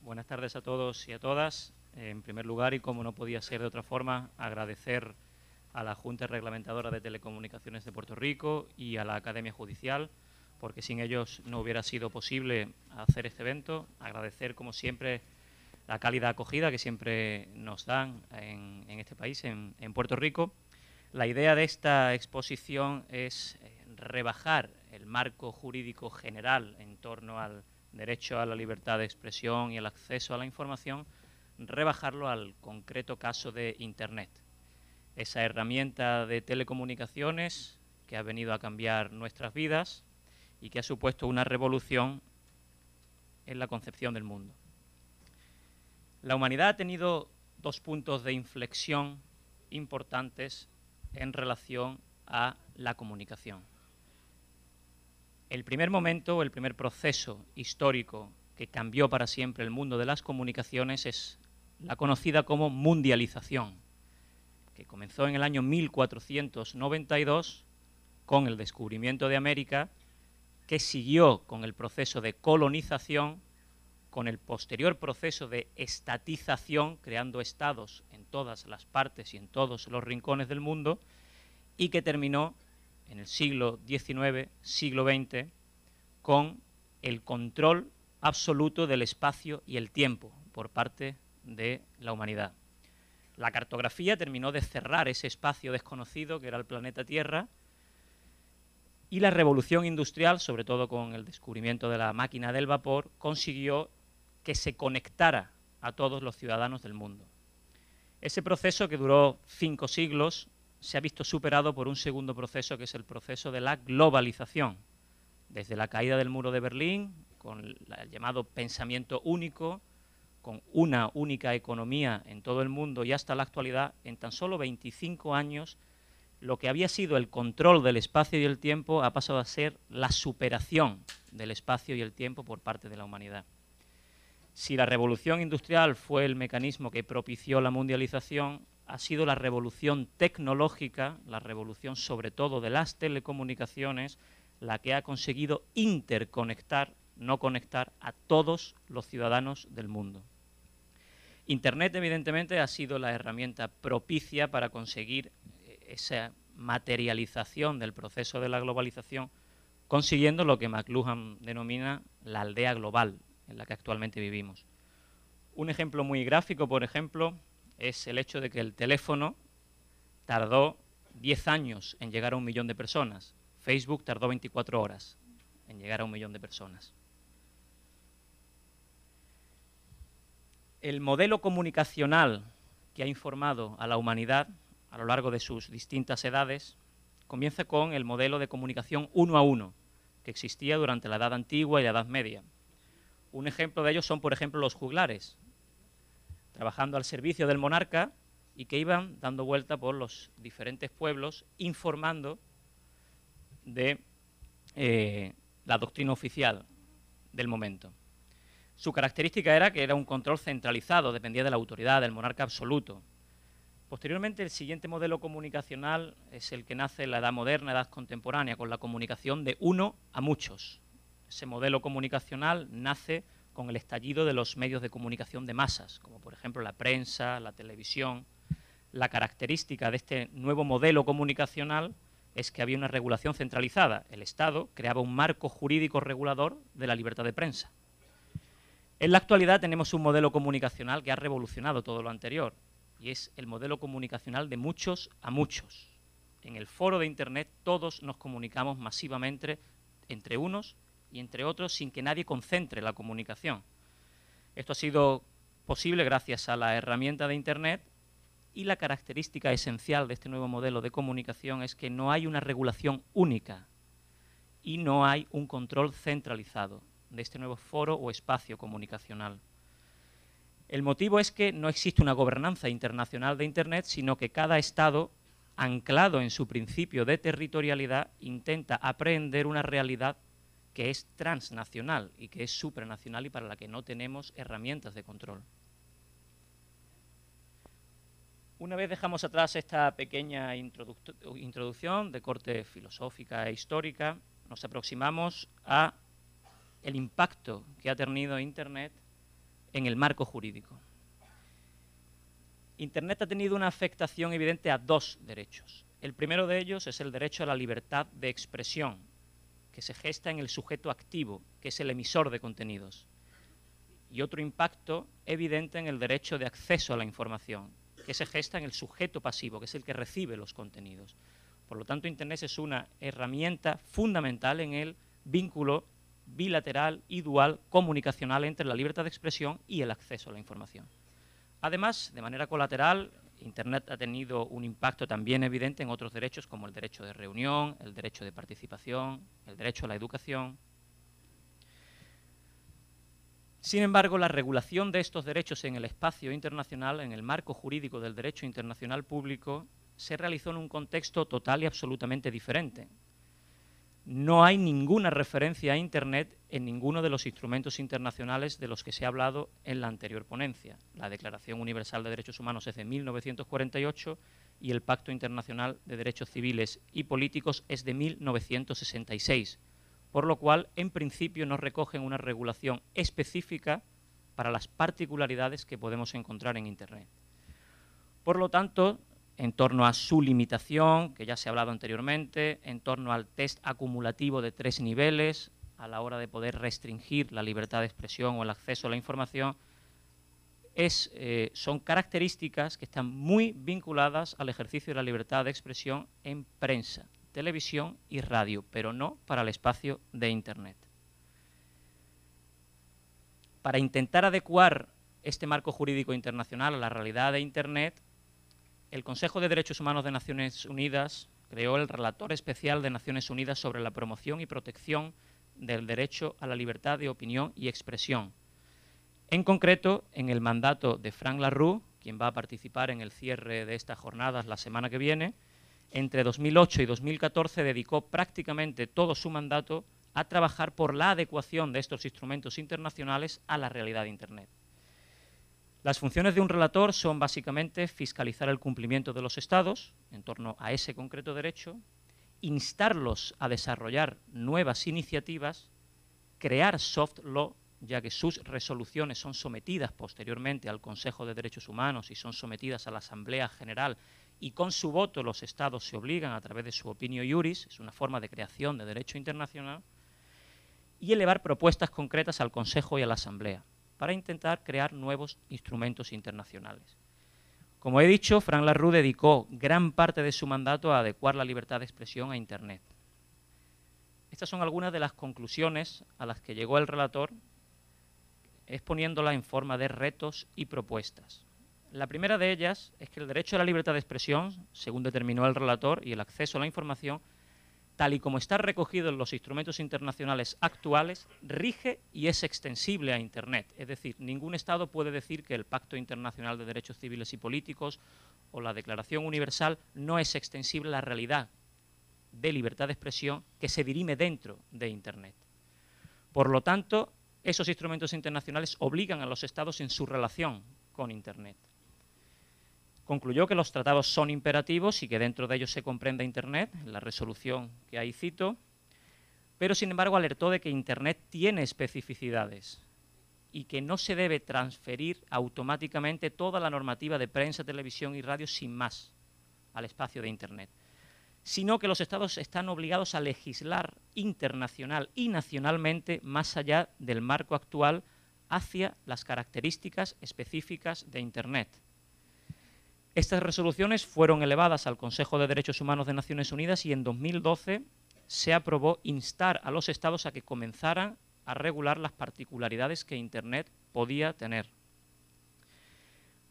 Buenas tardes a todos y a todas. En primer lugar, y como no podía ser de otra forma, agradecer a la Junta Reglamentadora de Telecomunicaciones de Puerto Rico y a la Academia Judicial, porque sin ellos no hubiera sido posible hacer este evento. Agradecer, como siempre, la cálida acogida que siempre nos dan en este país, en Puerto Rico. La idea de esta exposición es rebajar el marco jurídico general en torno al derecho a la libertad de expresión y el acceso a la información, rebajarlo al concreto caso de Internet. Esa herramienta de telecomunicaciones que ha venido a cambiar nuestras vidas y que ha supuesto una revolución en la concepción del mundo. La humanidad ha tenido dos puntos de inflexión importantes en relación a la comunicación. El primer momento, el primer proceso histórico que cambió para siempre el mundo de las comunicaciones es la conocida como mundialización, que comenzó en el año 1492 con el descubrimiento de América, que siguió con el proceso de colonización, con el posterior proceso de estatización, creando estados en todas las partes y en todos los rincones del mundo, y que terminó en el siglo XIX, siglo XX, con el control absoluto del espacio y el tiempo por parte de la humanidad. La cartografía terminó de cerrar ese espacio desconocido que era el planeta Tierra, y la revolución industrial, sobre todo con el descubrimiento de la máquina del vapor, consiguió que se conectara a todos los ciudadanos del mundo. Ese proceso, que duró 5 siglos, se ha visto superado por un segundo proceso, que es el proceso de la globalización. Desde la caída del muro de Berlín, con el llamado pensamiento único, con una única economía en todo el mundo, y hasta la actualidad, en tan solo 25 años, lo que había sido el control del espacio y el tiempo ha pasado a ser la superación del espacio y el tiempo por parte de la humanidad. Si la revolución industrial fue el mecanismo que propició la mundialización, ha sido la revolución tecnológica, la revolución sobre todo de las telecomunicaciones, la que ha conseguido interconectar, no conectar, a todos los ciudadanos del mundo. Internet, evidentemente, ha sido la herramienta propicia para conseguir esa materialización del proceso de la globalización, consiguiendo lo que McLuhan denomina la aldea global en la que actualmente vivimos. Un ejemplo muy gráfico, por ejemplo, es el hecho de que el teléfono tardó 10 años en llegar a 1 millón de personas. Facebook tardó 24 horas en llegar a 1 millón de personas. El modelo comunicacional que ha informado a la humanidad a lo largo de sus distintas edades comienza con el modelo de comunicación uno a uno que existía durante la Edad Antigua y la Edad Media. Un ejemplo de ello son, por ejemplo, los juglares, trabajando al servicio del monarca y que iban dando vuelta por los diferentes pueblos informando de la doctrina oficial del momento. Su característica era que era un control centralizado, dependía de la autoridad, del monarca absoluto. Posteriormente, el siguiente modelo comunicacional es el que nace en la edad moderna, edad contemporánea, con la comunicación de uno a muchos. Ese modelo comunicacional nace con el estallido de los medios de comunicación de masas, como por ejemplo la prensa, la televisión. La característica de este nuevo modelo comunicacional es que había una regulación centralizada. El Estado creaba un marco jurídico regulador de la libertad de prensa. En la actualidad tenemos un modelo comunicacional que ha revolucionado todo lo anterior, y es el modelo comunicacional de muchos a muchos. En el foro de Internet todos nos comunicamos masivamente entre unos y entre otros sin que nadie concentre la comunicación. Esto ha sido posible gracias a la herramienta de Internet, y la característica esencial de este nuevo modelo de comunicación es que no hay una regulación única y no hay un control centralizado de este nuevo foro o espacio comunicacional. El motivo es que no existe una gobernanza internacional de Internet, sino que cada Estado, anclado en su principio de territorialidad, intenta aprehender una realidad que es transnacional y que es supranacional y para la que no tenemos herramientas de control. Una vez dejamos atrás esta pequeña introducción de corte filosófica e histórica, nos aproximamos a el impacto que ha tenido Internet en el marco jurídico. Internet ha tenido una afectación evidente a dos derechos. El primero de ellos es el derecho a la libertad de expresión, que se gesta en el sujeto activo, que es el emisor de contenidos. Y otro impacto evidente en el derecho de acceso a la información, que se gesta en el sujeto pasivo, que es el que recibe los contenidos. Por lo tanto, Internet es una herramienta fundamental en el vínculo bilateral y dual comunicacional entre la libertad de expresión y el acceso a la información. Además, de manera colateral, Internet ha tenido un impacto también evidente en otros derechos como el derecho de reunión, el derecho de participación, el derecho a la educación. Sin embargo, la regulación de estos derechos en el espacio internacional, en el marco jurídico del derecho internacional público, se realizó en un contexto total y absolutamente diferente. No hay ninguna referencia a Internet en ninguno de los instrumentos internacionales de los que se ha hablado en la anterior ponencia. La Declaración Universal de Derechos Humanos es de 1948 y el Pacto Internacional de Derechos Civiles y Políticos es de 1966, por lo cual, en principio, no recogen una regulación específica para las particularidades que podemos encontrar en Internet. Por lo tanto, en torno a su limitación, que ya se ha hablado anteriormente, en torno al test acumulativo de 3 niveles, a la hora de poder restringir la libertad de expresión o el acceso a la información, son características que están muy vinculadas al ejercicio de la libertad de expresión en prensa, televisión y radio, pero no para el espacio de Internet. Para intentar adecuar este marco jurídico internacional a la realidad de Internet, el Consejo de Derechos Humanos de Naciones Unidas creó el Relator Especial de Naciones Unidas sobre la promoción y protección del derecho a la libertad de opinión y expresión. En concreto, en el mandato de Frank La Rue, quien va a participar en el cierre de estas jornadas la semana que viene, entre 2008 y 2014 dedicó prácticamente todo su mandato a trabajar por la adecuación de estos instrumentos internacionales a la realidad de Internet. Las funciones de un relator son básicamente fiscalizar el cumplimiento de los Estados en torno a ese concreto derecho, instarlos a desarrollar nuevas iniciativas, crear soft law, ya que sus resoluciones son sometidas posteriormente al Consejo de Derechos Humanos y son sometidas a la Asamblea General y con su voto los Estados se obligan a través de su opinio iuris, es una forma de creación de derecho internacional, y elevar propuestas concretas al Consejo y a la Asamblea para intentar crear nuevos instrumentos internacionales. Como he dicho, Frank La Rue dedicó gran parte de su mandato a adecuar la libertad de expresión a Internet. Estas son algunas de las conclusiones a las que llegó el relator, exponiéndola en forma de retos y propuestas. La primera de ellas es que el derecho a la libertad de expresión, según determinó el relator, y el acceso a la información, tal y como está recogido en los instrumentos internacionales actuales, rige y es extensible a Internet. Es decir, ningún Estado puede decir que el Pacto Internacional de Derechos Civiles y Políticos o la Declaración Universal no es extensible a la realidad de libertad de expresión que se dirime dentro de Internet. Por lo tanto, esos instrumentos internacionales obligan a los Estados en su relación con Internet. Concluyó que los tratados son imperativos y que dentro de ellos se comprende Internet, en la resolución que ahí cito, pero sin embargo alertó de que Internet tiene especificidades y que no se debe transferir automáticamente toda la normativa de prensa, televisión y radio sin más al espacio de Internet, sino que los Estados están obligados a legislar internacional y nacionalmente más allá del marco actual hacia las características específicas de Internet. Estas resoluciones fueron elevadas al Consejo de Derechos Humanos de Naciones Unidas y en 2012 se aprobó instar a los Estados a que comenzaran a regular las particularidades que Internet podía tener.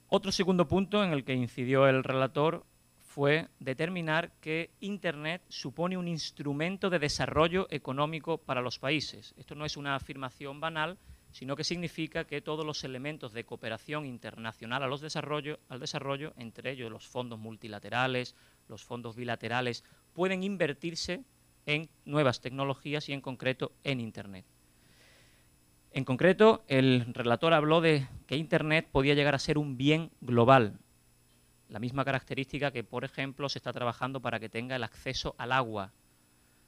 Otro segundo punto en el que incidió el relator fue determinar que Internet supone un instrumento de desarrollo económico para los países. Esto no es una afirmación banal, sino que significa que todos los elementos de cooperación internacional al desarrollo, entre ellos los fondos multilaterales, los fondos bilaterales, pueden invertirse en nuevas tecnologías y en concreto en Internet. En concreto, el relator habló de que Internet podía llegar a ser un bien global, la misma característica que, por ejemplo, se está trabajando para que tenga el acceso al agua,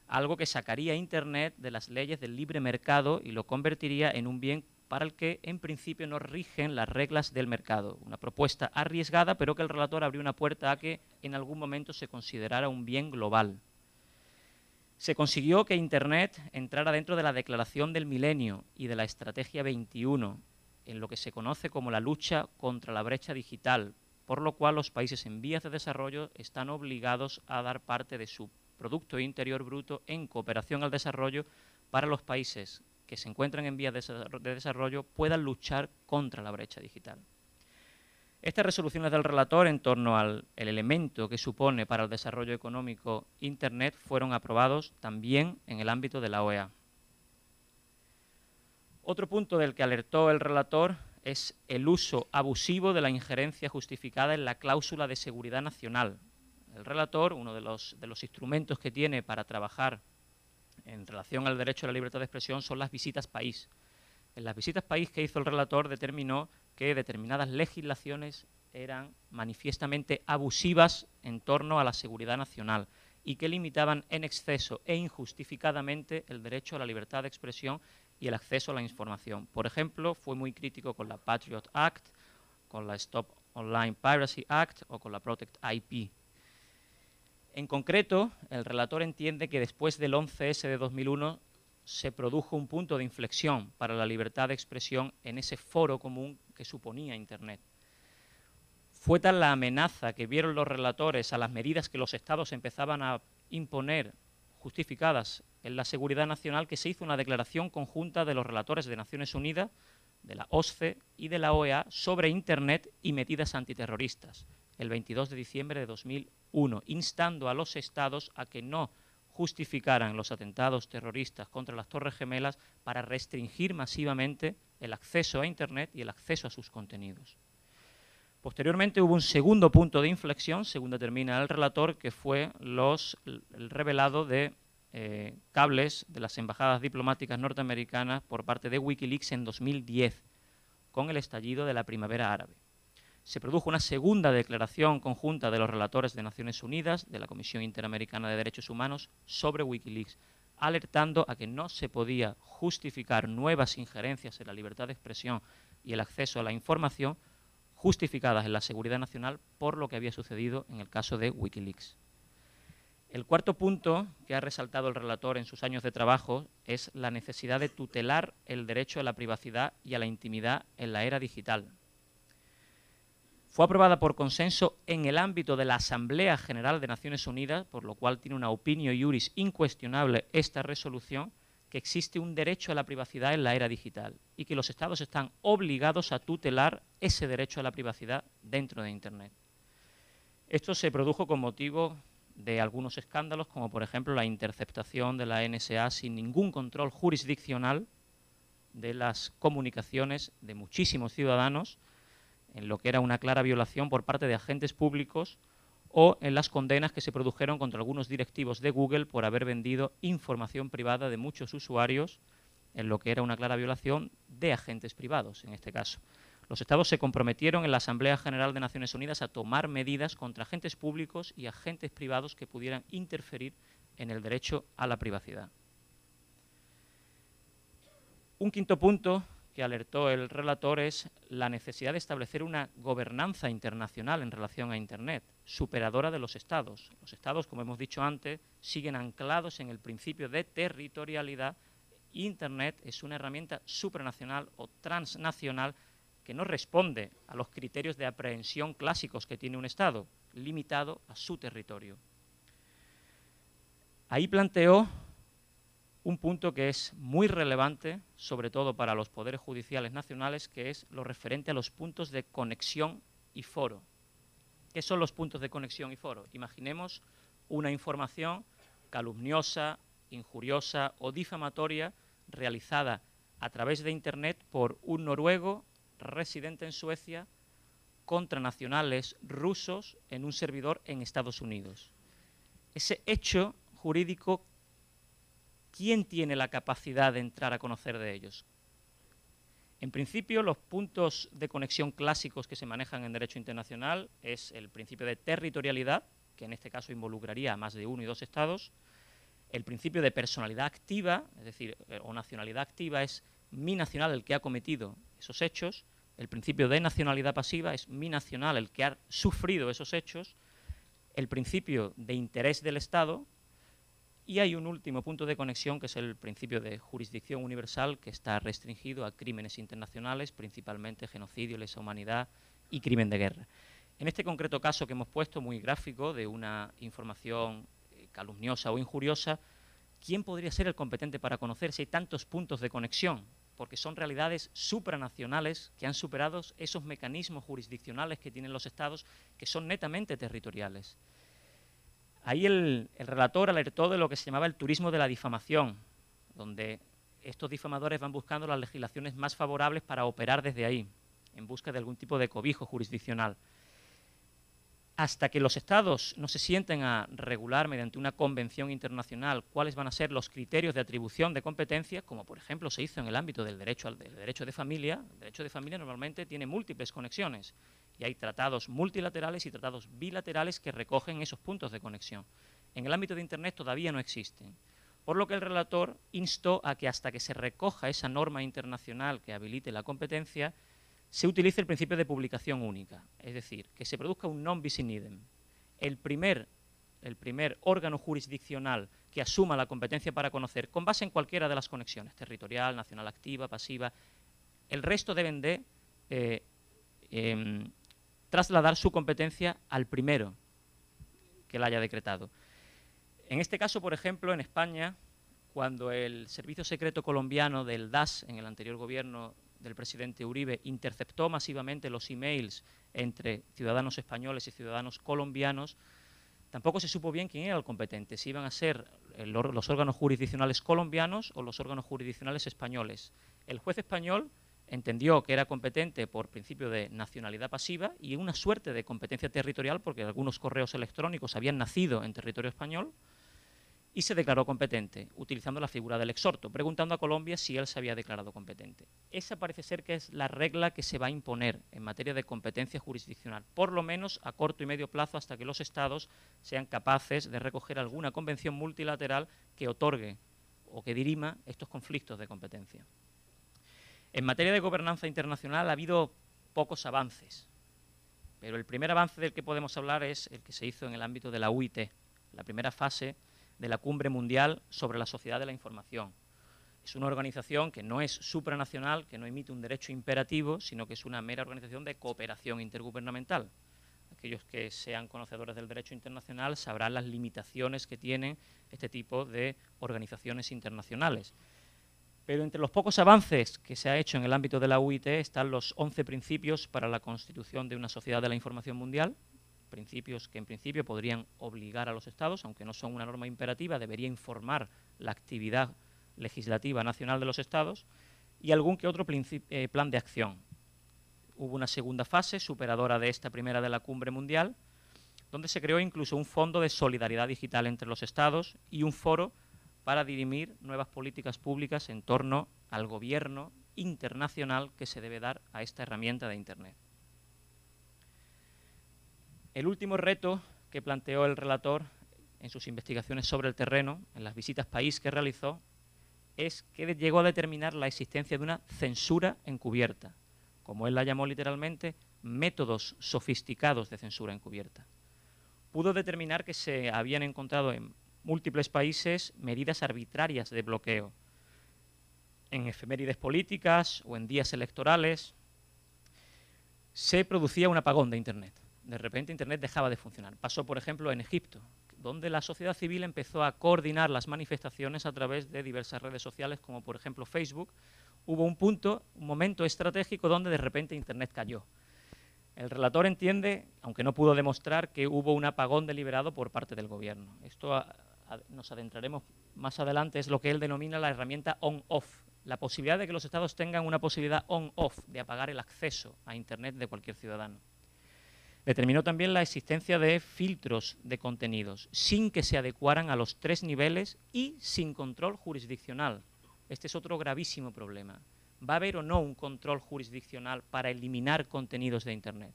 algo que sacaría a Internet de las leyes del libre mercado y lo convertiría en un bien para el que en principio no rigen las reglas del mercado. Una propuesta arriesgada, pero que el relator abrió una puerta a que en algún momento se considerara un bien global. Se consiguió que Internet entrara dentro de la Declaración del Milenio y de la Estrategia 21, en lo que se conoce como la lucha contra la brecha digital, por lo cual los países en vías de desarrollo están obligados a dar parte de su Producto Interior Bruto en cooperación al desarrollo para los países que se encuentran en vías de desarrollo puedan luchar contra la brecha digital. Estas resoluciones del relator en torno al elemento que supone para el desarrollo económico Internet fueron aprobados también en el ámbito de la OEA. Otro punto del que alertó el relator es el uso abusivo de la injerencia justificada en la cláusula de seguridad nacional. El relator, uno de los instrumentos que tiene para trabajar en relación al derecho a la libertad de expresión son las visitas país. En las visitas país que hizo el relator determinó que determinadas legislaciones eran manifiestamente abusivas en torno a la seguridad nacional y que limitaban en exceso e injustificadamente el derecho a la libertad de expresión y el acceso a la información. Por ejemplo, fue muy crítico con la Patriot Act, con la Stop Online Piracy Act o con la Protect IP. En concreto, el relator entiende que después del 11S de 2001 se produjo un punto de inflexión para la libertad de expresión en ese foro común que suponía Internet. Fue tal la amenaza que vieron los relatores a las medidas que los Estados empezaban a imponer justificadas en la seguridad nacional que se hizo una declaración conjunta de los relatores de Naciones Unidas, de la OSCE y de la OEA sobre Internet y medidas antiterroristas, el 22 de diciembre de 2001, instando a los Estados a que no justificaran los atentados terroristas contra las Torres Gemelas para restringir masivamente el acceso a Internet y el acceso a sus contenidos. Posteriormente hubo un segundo punto de inflexión, según determina el relator, que fue el revelado de cables de las embajadas diplomáticas norteamericanas por parte de Wikileaks en 2010, con el estallido de la primavera árabe. Se produjo una segunda declaración conjunta de los relatores de Naciones Unidas, de la Comisión Interamericana de Derechos Humanos, sobre Wikileaks, alertando a que no se podía justificar nuevas injerencias en la libertad de expresión y el acceso a la información justificadas en la seguridad nacional por lo que había sucedido en el caso de Wikileaks. El cuarto punto que ha resaltado el relator en sus años de trabajo es la necesidad de tutelar el derecho a la privacidad y a la intimidad en la era digital. Fue aprobada por consenso en el ámbito de la Asamblea General de Naciones Unidas, por lo cual tiene una opinio iuris incuestionable esta resolución, que existe un derecho a la privacidad en la era digital y que los Estados están obligados a tutelar ese derecho a la privacidad dentro de Internet. Esto se produjo con motivo de algunos escándalos, como por ejemplo la interceptación de la NSA sin ningún control jurisdiccional de las comunicaciones de muchísimos ciudadanos, en lo que era una clara violación por parte de agentes públicos, o en las condenas que se produjeron contra algunos directivos de Google por haber vendido información privada de muchos usuarios, en lo que era una clara violación de agentes privados, en este caso. Los Estados se comprometieron en la Asamblea General de Naciones Unidas a tomar medidas contra agentes públicos y agentes privados que pudieran interferir en el derecho a la privacidad. Un quinto punto que alertó el relator es la necesidad de establecer una gobernanza internacional en relación a Internet, superadora de los Estados. Los Estados, como hemos dicho antes, siguen anclados en el principio de territorialidad. Internet es una herramienta supranacional o transnacional que no responde a los criterios de aprehensión clásicos que tiene un Estado, limitado a su territorio. Ahí planteó un punto que es muy relevante, sobre todo para los poderes judiciales nacionales, que es lo referente a los puntos de conexión y foro. ¿Qué son los puntos de conexión y foro? Imaginemos una información calumniosa, injuriosa o difamatoria realizada a través de Internet por un noruego residente en Suecia contra nacionales rusos en un servidor en Estados Unidos. Ese hecho jurídico, ¿quién tiene la capacidad de entrar a conocer de ellos? En principio, los puntos de conexión clásicos que se manejan en derecho internacional es el principio de territorialidad, que en este caso involucraría a más de uno y dos estados. El principio de personalidad activa, es decir, o nacionalidad activa, es mi nacional el que ha cometido esos hechos, el principio de nacionalidad pasiva es mi nacional el que ha sufrido esos hechos, el principio de interés del Estado, y hay un último punto de conexión que es el principio de jurisdicción universal, que está restringido a crímenes internacionales, principalmente genocidio, lesa humanidad y crimen de guerra. En este concreto caso que hemos puesto, muy gráfico, de una información calumniosa o injuriosa, ¿quién podría ser el competente para conocer si hay tantos puntos de conexión? Porque son realidades supranacionales que han superado esos mecanismos jurisdiccionales que tienen los estados, que son netamente territoriales. Ahí el relator alertó de lo que se llamaba el turismo de la difamación, donde estos difamadores van buscando las legislaciones más favorables para operar desde ahí, en busca de algún tipo de cobijo jurisdiccional. Hasta que los estados no se sienten a regular mediante una convención internacional cuáles van a ser los criterios de atribución de competencia, como por ejemplo se hizo en el ámbito del derecho de familia. El derecho de familia normalmente tiene múltiples conexiones y hay tratados multilaterales y tratados bilaterales que recogen esos puntos de conexión. En el ámbito de Internet todavía no existen, por lo que el relator instó a que hasta que se recoja esa norma internacional que habilite la competencia, se utiliza el principio de publicación única, es decir, que se produzca un non bis in idem. El primer órgano jurisdiccional que asuma la competencia para conocer, con base en cualquiera de las conexiones, territorial, nacional activa, pasiva, el resto deben de trasladar su competencia al primero que la haya decretado. En este caso, por ejemplo, en España, cuando el Servicio Secreto Colombiano del DAS, en el anterior gobierno del presidente Uribe, interceptó masivamente los emails entre ciudadanos españoles y ciudadanos colombianos, tampoco se supo bien quién era el competente, si iban a ser los órganos jurisdiccionales colombianos o los órganos jurisdiccionales españoles. El juez español entendió que era competente por principio de nacionalidad pasiva y una suerte de competencia territorial, porque algunos correos electrónicos habían nacido en territorio español, y se declaró competente, utilizando la figura del exhorto, preguntando a Colombia si él se había declarado competente. Esa parece ser que es la regla que se va a imponer en materia de competencia jurisdiccional, por lo menos a corto y medio plazo, hasta que los estados sean capaces de recoger alguna convención multilateral que otorgue o que dirima estos conflictos de competencia. En materia de gobernanza internacional ha habido pocos avances, pero el primer avance del que podemos hablar es el que se hizo en el ámbito de la UIT, la primera fase de la Cumbre Mundial sobre la Sociedad de la Información. Es una organización que no es supranacional, que no emite un derecho imperativo, sino que es una mera organización de cooperación intergubernamental. Aquellos que sean conocedores del derecho internacional sabrán las limitaciones que tienen este tipo de organizaciones internacionales. Pero entre los pocos avances que se ha hecho en el ámbito de la UIT están los 11 principios para la constitución de una sociedad de la información mundial, principios que en principio podrían obligar a los estados, aunque no son una norma imperativa, debería informar la actividad legislativa nacional de los estados, y algún que otro plan de acción. Hubo una segunda fase, superadora de esta primera de la Cumbre Mundial, donde se creó incluso un fondo de solidaridad digital entre los estados y un foro para dirimir nuevas políticas públicas en torno al gobierno internacional que se debe dar a esta herramienta de Internet. El último reto que planteó el relator en sus investigaciones sobre el terreno, en las visitas país que realizó, es que llegó a determinar la existencia de una censura encubierta, como él la llamó literalmente, métodos sofisticados de censura encubierta. Pudo determinar que se habían encontrado en múltiples países medidas arbitrarias de bloqueo, en efemérides políticas o en días electorales. Se producía un apagón de Internet. De repente Internet dejaba de funcionar. Pasó, por ejemplo, en Egipto, donde la sociedad civil empezó a coordinar las manifestaciones a través de diversas redes sociales, como por ejemplo Facebook. Hubo un momento estratégico donde de repente Internet cayó. El relator entiende, aunque no pudo demostrar, que hubo un apagón deliberado por parte del gobierno. Esto nos adentraremos más adelante, es lo que él denomina la herramienta on-off, la posibilidad de que los estados tengan una posibilidad on-off de apagar el acceso a Internet de cualquier ciudadano. Determinó también la existencia de filtros de contenidos, sin que se adecuaran a los 3 niveles y sin control jurisdiccional. Este es otro gravísimo problema. ¿Va a haber o no un control jurisdiccional para eliminar contenidos de Internet?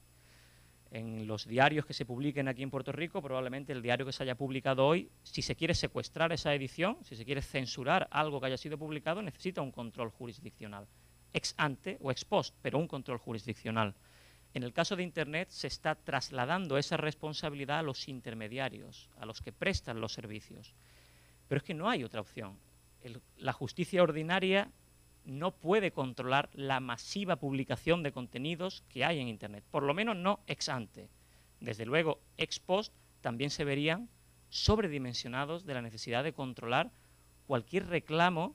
En los diarios que se publiquen aquí en Puerto Rico, probablemente el diario que se haya publicado hoy, si se quiere secuestrar esa edición, si se quiere censurar algo que haya sido publicado, necesita un control jurisdiccional, ex ante o ex post, pero un control jurisdiccional. En el caso de Internet se está trasladando esa responsabilidad a los intermediarios, a los que prestan los servicios. Pero es que no hay otra opción. La justicia ordinaria no puede controlar la masiva publicación de contenidos que hay en Internet, por lo menos no ex ante. Desde luego, ex post también se verían sobredimensionados de la necesidad de controlar cualquier reclamo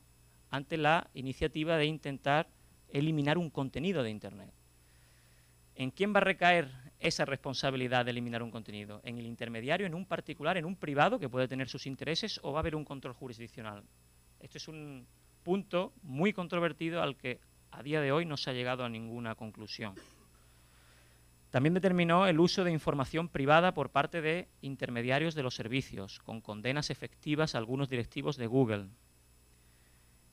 ante la iniciativa de intentar eliminar un contenido de Internet. ¿En quién va a recaer esa responsabilidad de eliminar un contenido? ¿En el intermediario, en un particular, en un privado que puede tener sus intereses, o va a haber un control jurisdiccional? Esto es un punto muy controvertido al que a día de hoy no se ha llegado a ninguna conclusión. También determinó el uso de información privada por parte de intermediarios de los servicios, con condenas efectivas a algunos directivos de Google.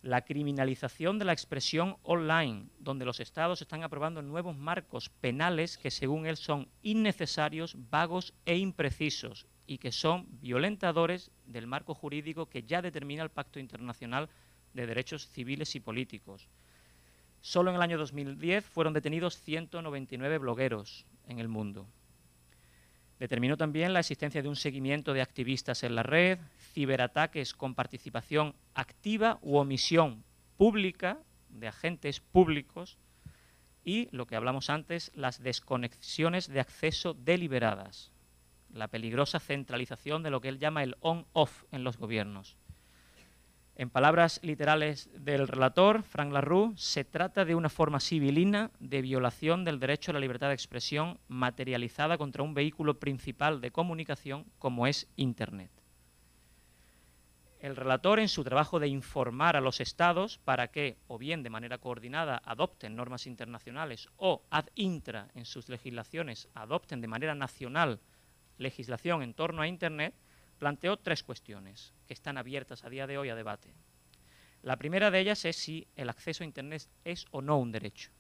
La criminalización de la expresión online, donde los estados están aprobando nuevos marcos penales que según él son innecesarios, vagos e imprecisos y que son violentadores del marco jurídico que ya determina el Pacto Internacional de Derechos Civiles y Políticos. Solo en el año 2010 fueron detenidos 199 blogueros en el mundo. Determinó también la existencia de un seguimiento de activistas en la red, ciberataques con participación activa u omisión pública de agentes públicos y, lo que hablamos antes, las desconexiones de acceso deliberadas, la peligrosa centralización de lo que él llama el on-off en los gobiernos. En palabras literales del relator, Frank LaRue, se trata de una forma civilina de violación del derecho a la libertad de expresión materializada contra un vehículo principal de comunicación como es Internet. El relator, en su trabajo de informar a los estados para que, o bien de manera coordinada, adopten normas internacionales o ad intra en sus legislaciones adopten de manera nacional legislación en torno a Internet, planteó tres cuestiones que están abiertas a día de hoy a debate. La primera de ellas es si el acceso a Internet es o no un derecho.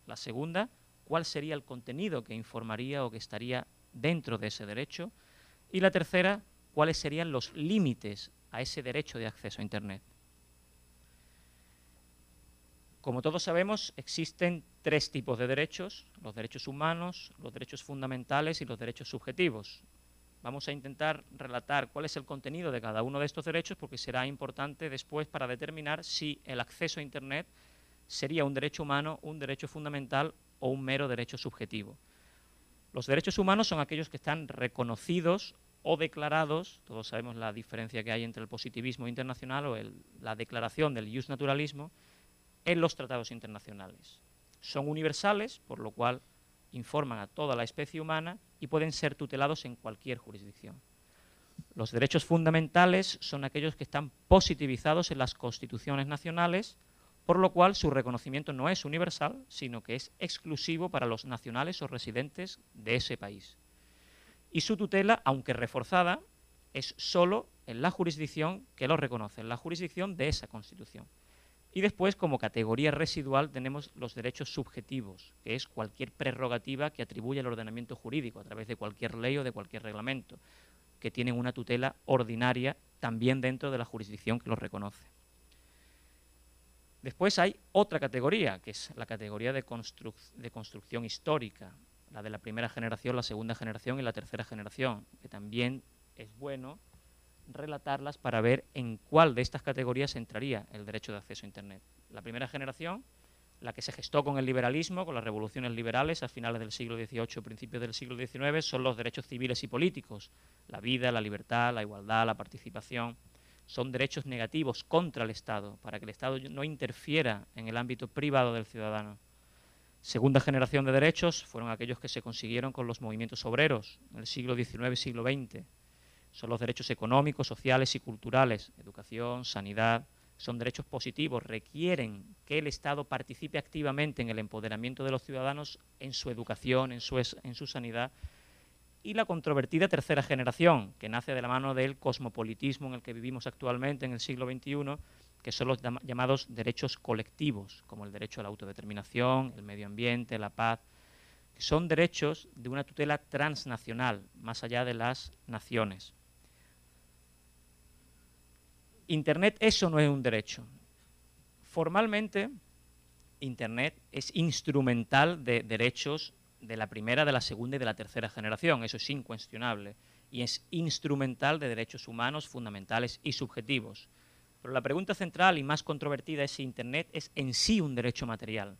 La segunda, cuál sería el contenido que informaría o que estaría dentro de ese derecho. Y la tercera, cuáles serían los límites a ese derecho de acceso a Internet. Como todos sabemos, existen tres tipos de derechos: los derechos humanos, los derechos fundamentales y los derechos subjetivos. Vamos a intentar relatar cuál es el contenido de cada uno de estos derechos, porque será importante después para determinar si el acceso a Internet sería un derecho humano, un derecho fundamental o un mero derecho subjetivo. Los derechos humanos son aquellos que están reconocidos o declarados, todos sabemos la diferencia que hay entre el positivismo internacional o la declaración del justnaturalismo, en los tratados internacionales. Son universales, por lo cual informan a toda la especie humana y pueden ser tutelados en cualquier jurisdicción. Los derechos fundamentales son aquellos que están positivizados en las constituciones nacionales, por lo cual su reconocimiento no es universal, sino que es exclusivo para los nacionales o residentes de ese país. Y su tutela, aunque reforzada, es solo en la jurisdicción que lo reconoce, en la jurisdicción de esa Constitución. Y después, como categoría residual, tenemos los derechos subjetivos, que es cualquier prerrogativa que atribuye el ordenamiento jurídico a través de cualquier ley o de cualquier reglamento, que tienen una tutela ordinaria también dentro de la jurisdicción que los reconoce. Después hay otra categoría, que es la categoría de construcción histórica, la de la primera generación, la segunda generación y la tercera generación, que también es bueno relatarlas para ver en cuál de estas categorías entraría el derecho de acceso a Internet. La primera generación, la que se gestó con el liberalismo, con las revoluciones liberales a finales del siglo XVIII, principios del siglo XIX, son los derechos civiles y políticos: la vida, la libertad, la igualdad, la participación. Son derechos negativos contra el Estado, para que el Estado no interfiera en el ámbito privado del ciudadano. Segunda generación de derechos fueron aquellos que se consiguieron con los movimientos obreros en el siglo XIX y siglo XX. Son los derechos económicos, sociales y culturales, educación, sanidad. Son derechos positivos, requieren que el Estado participe activamente en el empoderamiento de los ciudadanos en su educación, en su sanidad. Y la controvertida tercera generación, que nace de la mano del cosmopolitismo en el que vivimos actualmente en el siglo XXI, que son los llamados derechos colectivos, como el derecho a la autodeterminación, el medio ambiente, la paz, son derechos de una tutela transnacional, más allá de las naciones. Internet, eso no es un derecho. Formalmente, Internet es instrumental de derechos de la primera, de la segunda y de la tercera generación, eso es incuestionable, y es instrumental de derechos humanos fundamentales y subjetivos. Pero la pregunta central y más controvertida es si Internet es en sí un derecho material,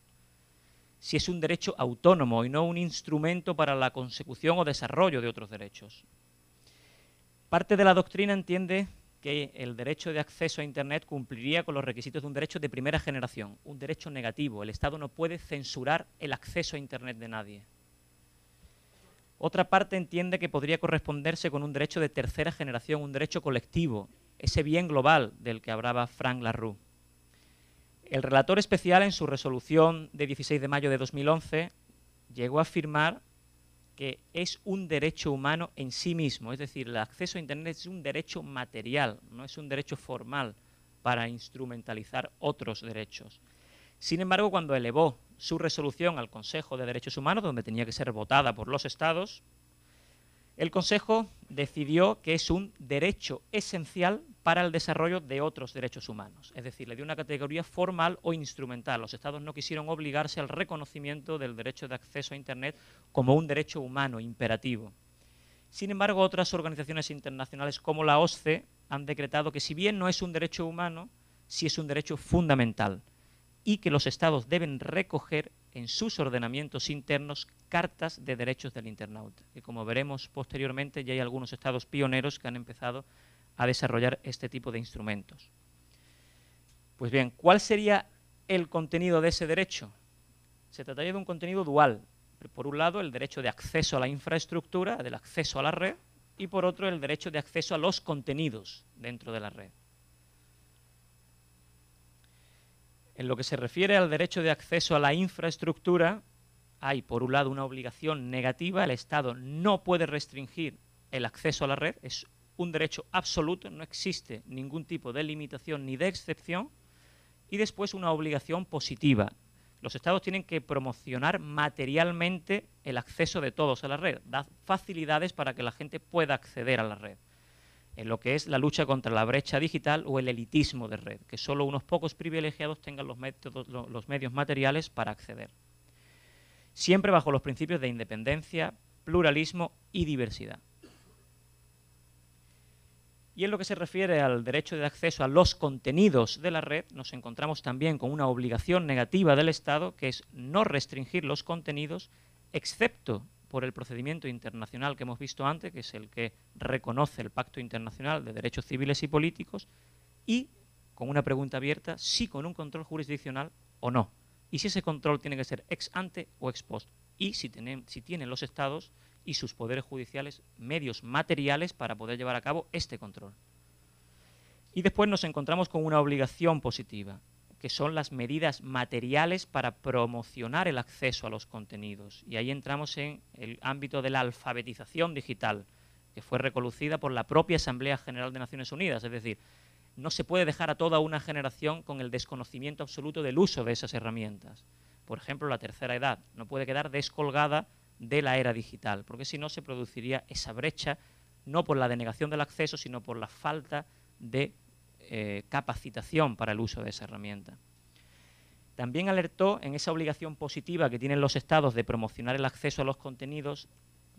si es un derecho autónomo y no un instrumento para la consecución o desarrollo de otros derechos. Parte de la doctrina entiende que el derecho de acceso a Internet cumpliría con los requisitos de un derecho de primera generación, un derecho negativo. El Estado no puede censurar el acceso a Internet de nadie. Otra parte entiende que podría corresponderse con un derecho de tercera generación, un derecho colectivo, ese bien global del que hablaba Frank LaRue. El relator especial, en su resolución de 16 de mayo de 2011, llegó a afirmar que es un derecho humano en sí mismo, es decir, el acceso a Internet es un derecho material, no es un derecho formal para instrumentalizar otros derechos. Sin embargo, cuando elevó su resolución al Consejo de Derechos Humanos, donde tenía que ser votada por los Estados, el Consejo decidió que es un derecho esencial para el desarrollo de otros derechos humanos. Es decir, le dio una categoría formal o instrumental. Los Estados no quisieron obligarse al reconocimiento del derecho de acceso a Internet como un derecho humano imperativo. Sin embargo, otras organizaciones internacionales como la OSCE han decretado que si bien no es un derecho humano, sí es un derecho fundamental y que los Estados deben recoger en sus ordenamientos internos cartas de derechos del internauta, que como veremos posteriormente ya hay algunos Estados pioneros que han empezado a desarrollar este tipo de instrumentos. Pues bien, ¿cuál sería el contenido de ese derecho? Se trataría de un contenido dual. Por un lado, el derecho de acceso a la infraestructura, del acceso a la red, y por otro, el derecho de acceso a los contenidos dentro de la red. En lo que se refiere al derecho de acceso a la infraestructura, hay por un lado una obligación negativa, el Estado no puede restringir el acceso a la red, es un derecho absoluto, no existe ningún tipo de limitación ni de excepción, y después una obligación positiva. Los Estados tienen que promocionar materialmente el acceso de todos a la red, dar facilidades para que la gente pueda acceder a la red, en lo que es la lucha contra la brecha digital o el elitismo de red, que solo unos pocos privilegiados tengan los medios materiales para acceder. Siempre bajo los principios de independencia, pluralismo y diversidad. Y en lo que se refiere al derecho de acceso a los contenidos de la red, nos encontramos también con una obligación negativa del Estado, que es no restringir los contenidos, excepto por el procedimiento internacional que hemos visto antes, que es el que reconoce el Pacto Internacional de Derechos Civiles y Políticos, y con una pregunta abierta, si con un control jurisdiccional o no. Y si ese control tiene que ser ex ante o ex post. Y si tienen los Estados y sus poderes judiciales medios materiales para poder llevar a cabo este control. Y después nos encontramos con una obligación positiva, que son las medidas materiales para promocionar el acceso a los contenidos. Y ahí entramos en el ámbito de la alfabetización digital, que fue reconocida por la propia Asamblea General de Naciones Unidas. Es decir, no se puede dejar a toda una generación con el desconocimiento absoluto del uso de esas herramientas. Por ejemplo, la tercera edad no puede quedar descolgada de la era digital, porque si no se produciría esa brecha, no por la denegación del acceso, sino por la falta de capacitación para el uso de esa herramienta. También alertó en esa obligación positiva que tienen los Estados de promocionar el acceso a los contenidos,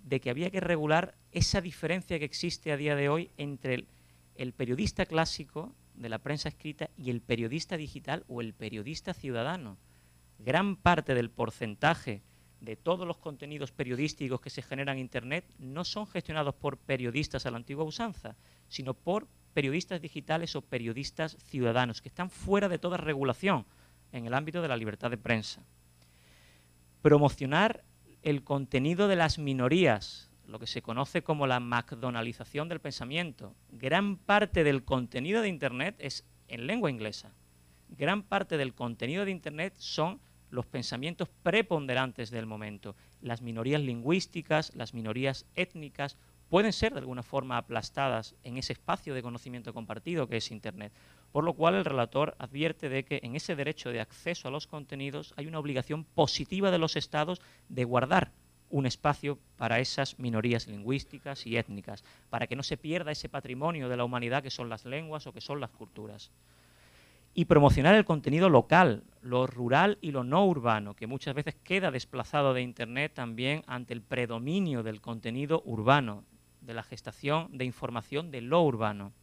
de que había que regular esa diferencia que existe a día de hoy entre el periodista clásico de la prensa escrita y el periodista digital o el periodista ciudadano. Gran parte del porcentaje de todos los contenidos periodísticos que se generan en Internet no son gestionados por periodistas a la antigua usanza, sino por periodistas digitales o periodistas ciudadanos, que están fuera de toda regulación en el ámbito de la libertad de prensa. Promocionar el contenido de las minorías, lo que se conoce como la McDonaldización del pensamiento. Gran parte del contenido de Internet es en lengua inglesa. Gran parte del contenido de Internet son los pensamientos preponderantes del momento. Las minorías lingüísticas, las minorías étnicas, pueden ser de alguna forma aplastadas en ese espacio de conocimiento compartido que es Internet. Por lo cual el relator advierte de que en ese derecho de acceso a los contenidos hay una obligación positiva de los Estados de guardar un espacio para esas minorías lingüísticas y étnicas, para que no se pierda ese patrimonio de la humanidad que son las lenguas o que son las culturas. Y promocionar el contenido local, lo rural y lo no urbano, que muchas veces queda desplazado de Internet también ante el predominio del contenido urbano, de la gestación de información de lo urbano.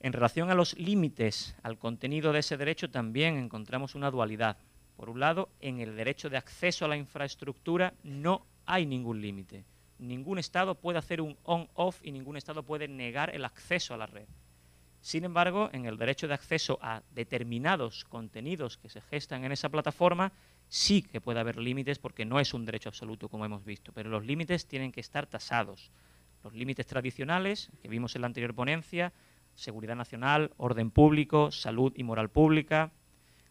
En relación a los límites al contenido de ese derecho también encontramos una dualidad. Por un lado, en el derecho de acceso a la infraestructura no hay ningún límite. Ningún Estado puede hacer un on-off y ningún Estado puede negar el acceso a la red. Sin embargo, en el derecho de acceso a determinados contenidos que se gestan en esa plataforma, sí que puede haber límites porque no es un derecho absoluto, como hemos visto, pero los límites tienen que estar tasados. Los límites tradicionales, que vimos en la anterior ponencia, seguridad nacional, orden público, salud y moral pública,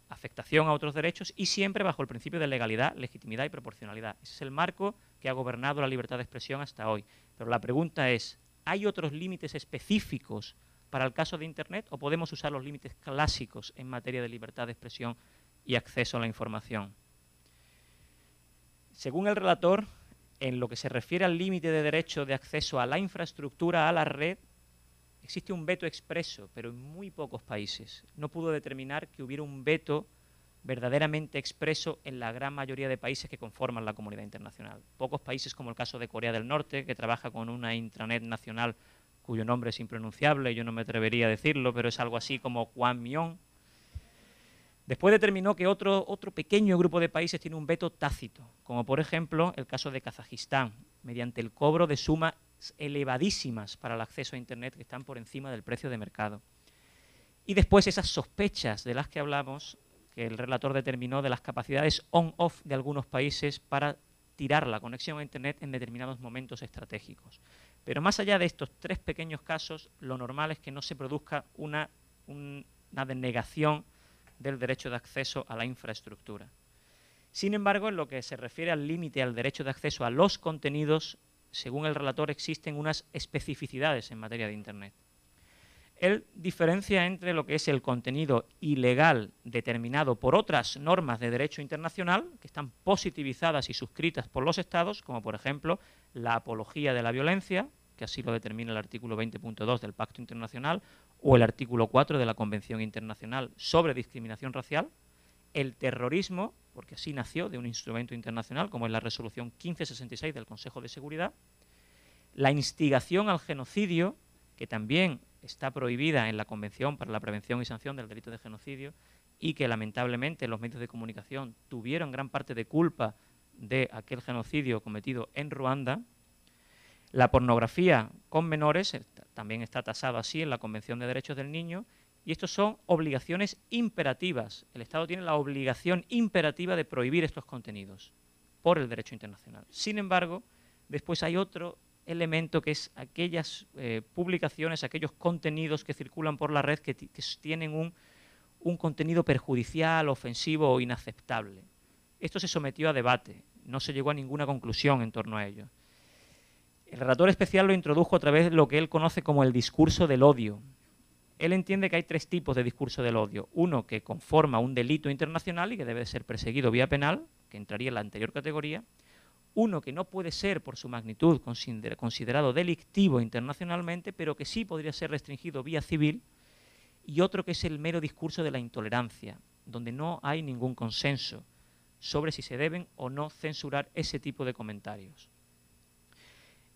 afectación a otros derechos y siempre bajo el principio de legalidad, legitimidad y proporcionalidad. Ese es el marco que ha gobernado la libertad de expresión hasta hoy. Pero la pregunta es, ¿hay otros límites específicos para el caso de Internet o podemos usar los límites clásicos en materia de libertad de expresión y acceso a la información? Según el relator, en lo que se refiere al límite de derecho de acceso a la infraestructura, a la red, existe un veto expreso, pero en muy pocos países. No pudo determinar que hubiera un veto verdaderamente expreso en la gran mayoría de países que conforman la comunidad internacional. Pocos países, como el caso de Corea del Norte, que trabaja con una intranet nacional cuyo nombre es impronunciable, yo no me atrevería a decirlo, pero es algo así como Kwanmyong. Después determinó que otro pequeño grupo de países tiene un veto tácito, como por ejemplo el caso de Kazajistán, mediante el cobro de sumas elevadísimas para el acceso a Internet que están por encima del precio de mercado. Y después esas sospechas de las que hablamos, que el relator determinó de las capacidades on-off de algunos países para tirar la conexión a Internet en determinados momentos estratégicos. Pero más allá de estos tres pequeños casos, lo normal es que no se produzca una denegación del derecho de acceso a la infraestructura. Sin embargo, en lo que se refiere al límite al derecho de acceso a los contenidos, según el relator, existen unas especificidades en materia de Internet. Él diferencia entre lo que es el contenido ilegal determinado por otras normas de derecho internacional, que están positivizadas y suscritas por los Estados, como por ejemplo la apología de la violencia, que así lo determina el artículo 20.2 del Pacto Internacional, o el artículo 4 de la Convención Internacional sobre Discriminación Racial, el terrorismo, porque así nació de un instrumento internacional, como es la Resolución 1566 del Consejo de Seguridad, la instigación al genocidio, que también está prohibida en la Convención para la Prevención y Sanción del Delito de Genocidio y que lamentablemente los medios de comunicación tuvieron gran parte de culpa de aquel genocidio cometido en Ruanda. La pornografía con menores también está tasado así en la Convención de Derechos del Niño y estos son obligaciones imperativas. El Estado tiene la obligación imperativa de prohibir estos contenidos por el derecho internacional. Sin embargo, después hay otro elemento que es aquellas publicaciones, aquellos contenidos que circulan por la red que tienen un contenido perjudicial, ofensivo o inaceptable. Esto se sometió a debate, no se llegó a ninguna conclusión en torno a ello. El relator especial lo introdujo a través de lo que él conoce como el discurso del odio. Él entiende que hay tres tipos de discurso del odio. Uno que conforma un delito internacional y que debe ser perseguido vía penal, que entraría en la anterior categoría. Uno que no puede ser, por su magnitud, considerado delictivo internacionalmente, pero que sí podría ser restringido vía civil. Y otro que es el mero discurso de la intolerancia, donde no hay ningún consenso sobre si se deben o no censurar ese tipo de comentarios.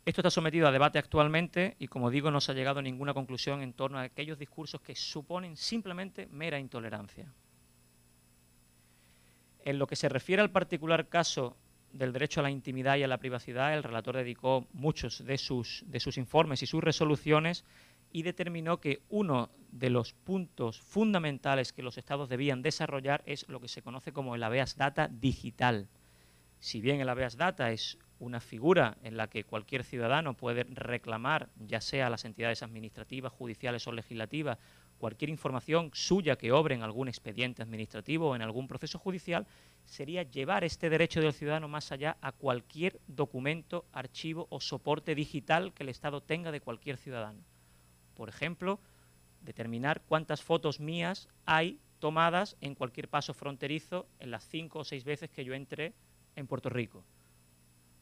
Esto está sometido a debate actualmente y, como digo, no se ha llegado a ninguna conclusión en torno a aquellos discursos que suponen simplemente mera intolerancia. En lo que se refiere al particular caso del derecho a la intimidad y a la privacidad, el relator dedicó muchos de sus informes y sus resoluciones y determinó que uno de los puntos fundamentales que los Estados debían desarrollar es lo que se conoce como el habeas data digital. Si bien el habeas data es una figura en la que cualquier ciudadano puede reclamar, ya sea a las entidades administrativas, judiciales o legislativas, cualquier información suya que obre en algún expediente administrativo o en algún proceso judicial, sería llevar este derecho del ciudadano más allá a cualquier documento, archivo o soporte digital que el Estado tenga de cualquier ciudadano. Por ejemplo, determinar cuántas fotos mías hay tomadas en cualquier paso fronterizo en las 5 o 6 veces que yo entré en Puerto Rico?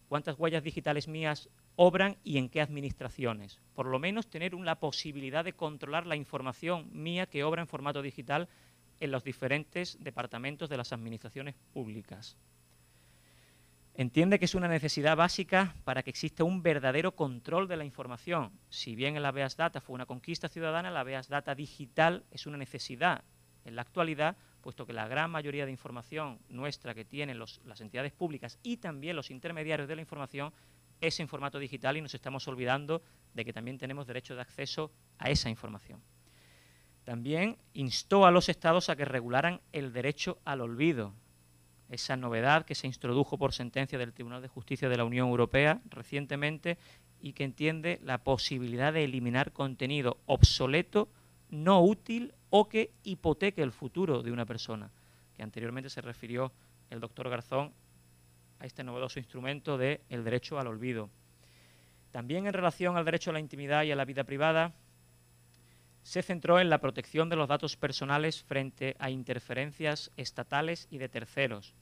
¿Cuántas huellas digitales mías obran y en qué administraciones? Por lo menos tener la posibilidad de controlar la información mía que obra en formato digital en los diferentes departamentos de las administraciones públicas. Entiende que es una necesidad básica para que exista un verdadero control de la información. Si bien el habeas data fue una conquista ciudadana, el habeas data digital es una necesidad en la actualidad, puesto que la gran mayoría de información nuestra que tienen las entidades públicas y también los intermediarios de la información es en formato digital y nos estamos olvidando de que también tenemos derecho de acceso a esa información. También instó a los Estados a que regularan el derecho al olvido, esa novedad que se introdujo por sentencia del Tribunal de Justicia de la Unión Europea recientemente y que entiende la posibilidad de eliminar contenido obsoleto, no útil o que hipoteque el futuro de una persona, que anteriormente se refirió el doctor Garzón a este novedoso instrumento del derecho al olvido. También en relación al derecho a la intimidad y a la vida privada, se centró en la protección de los datos personales frente a interferencias estatales y de terceros.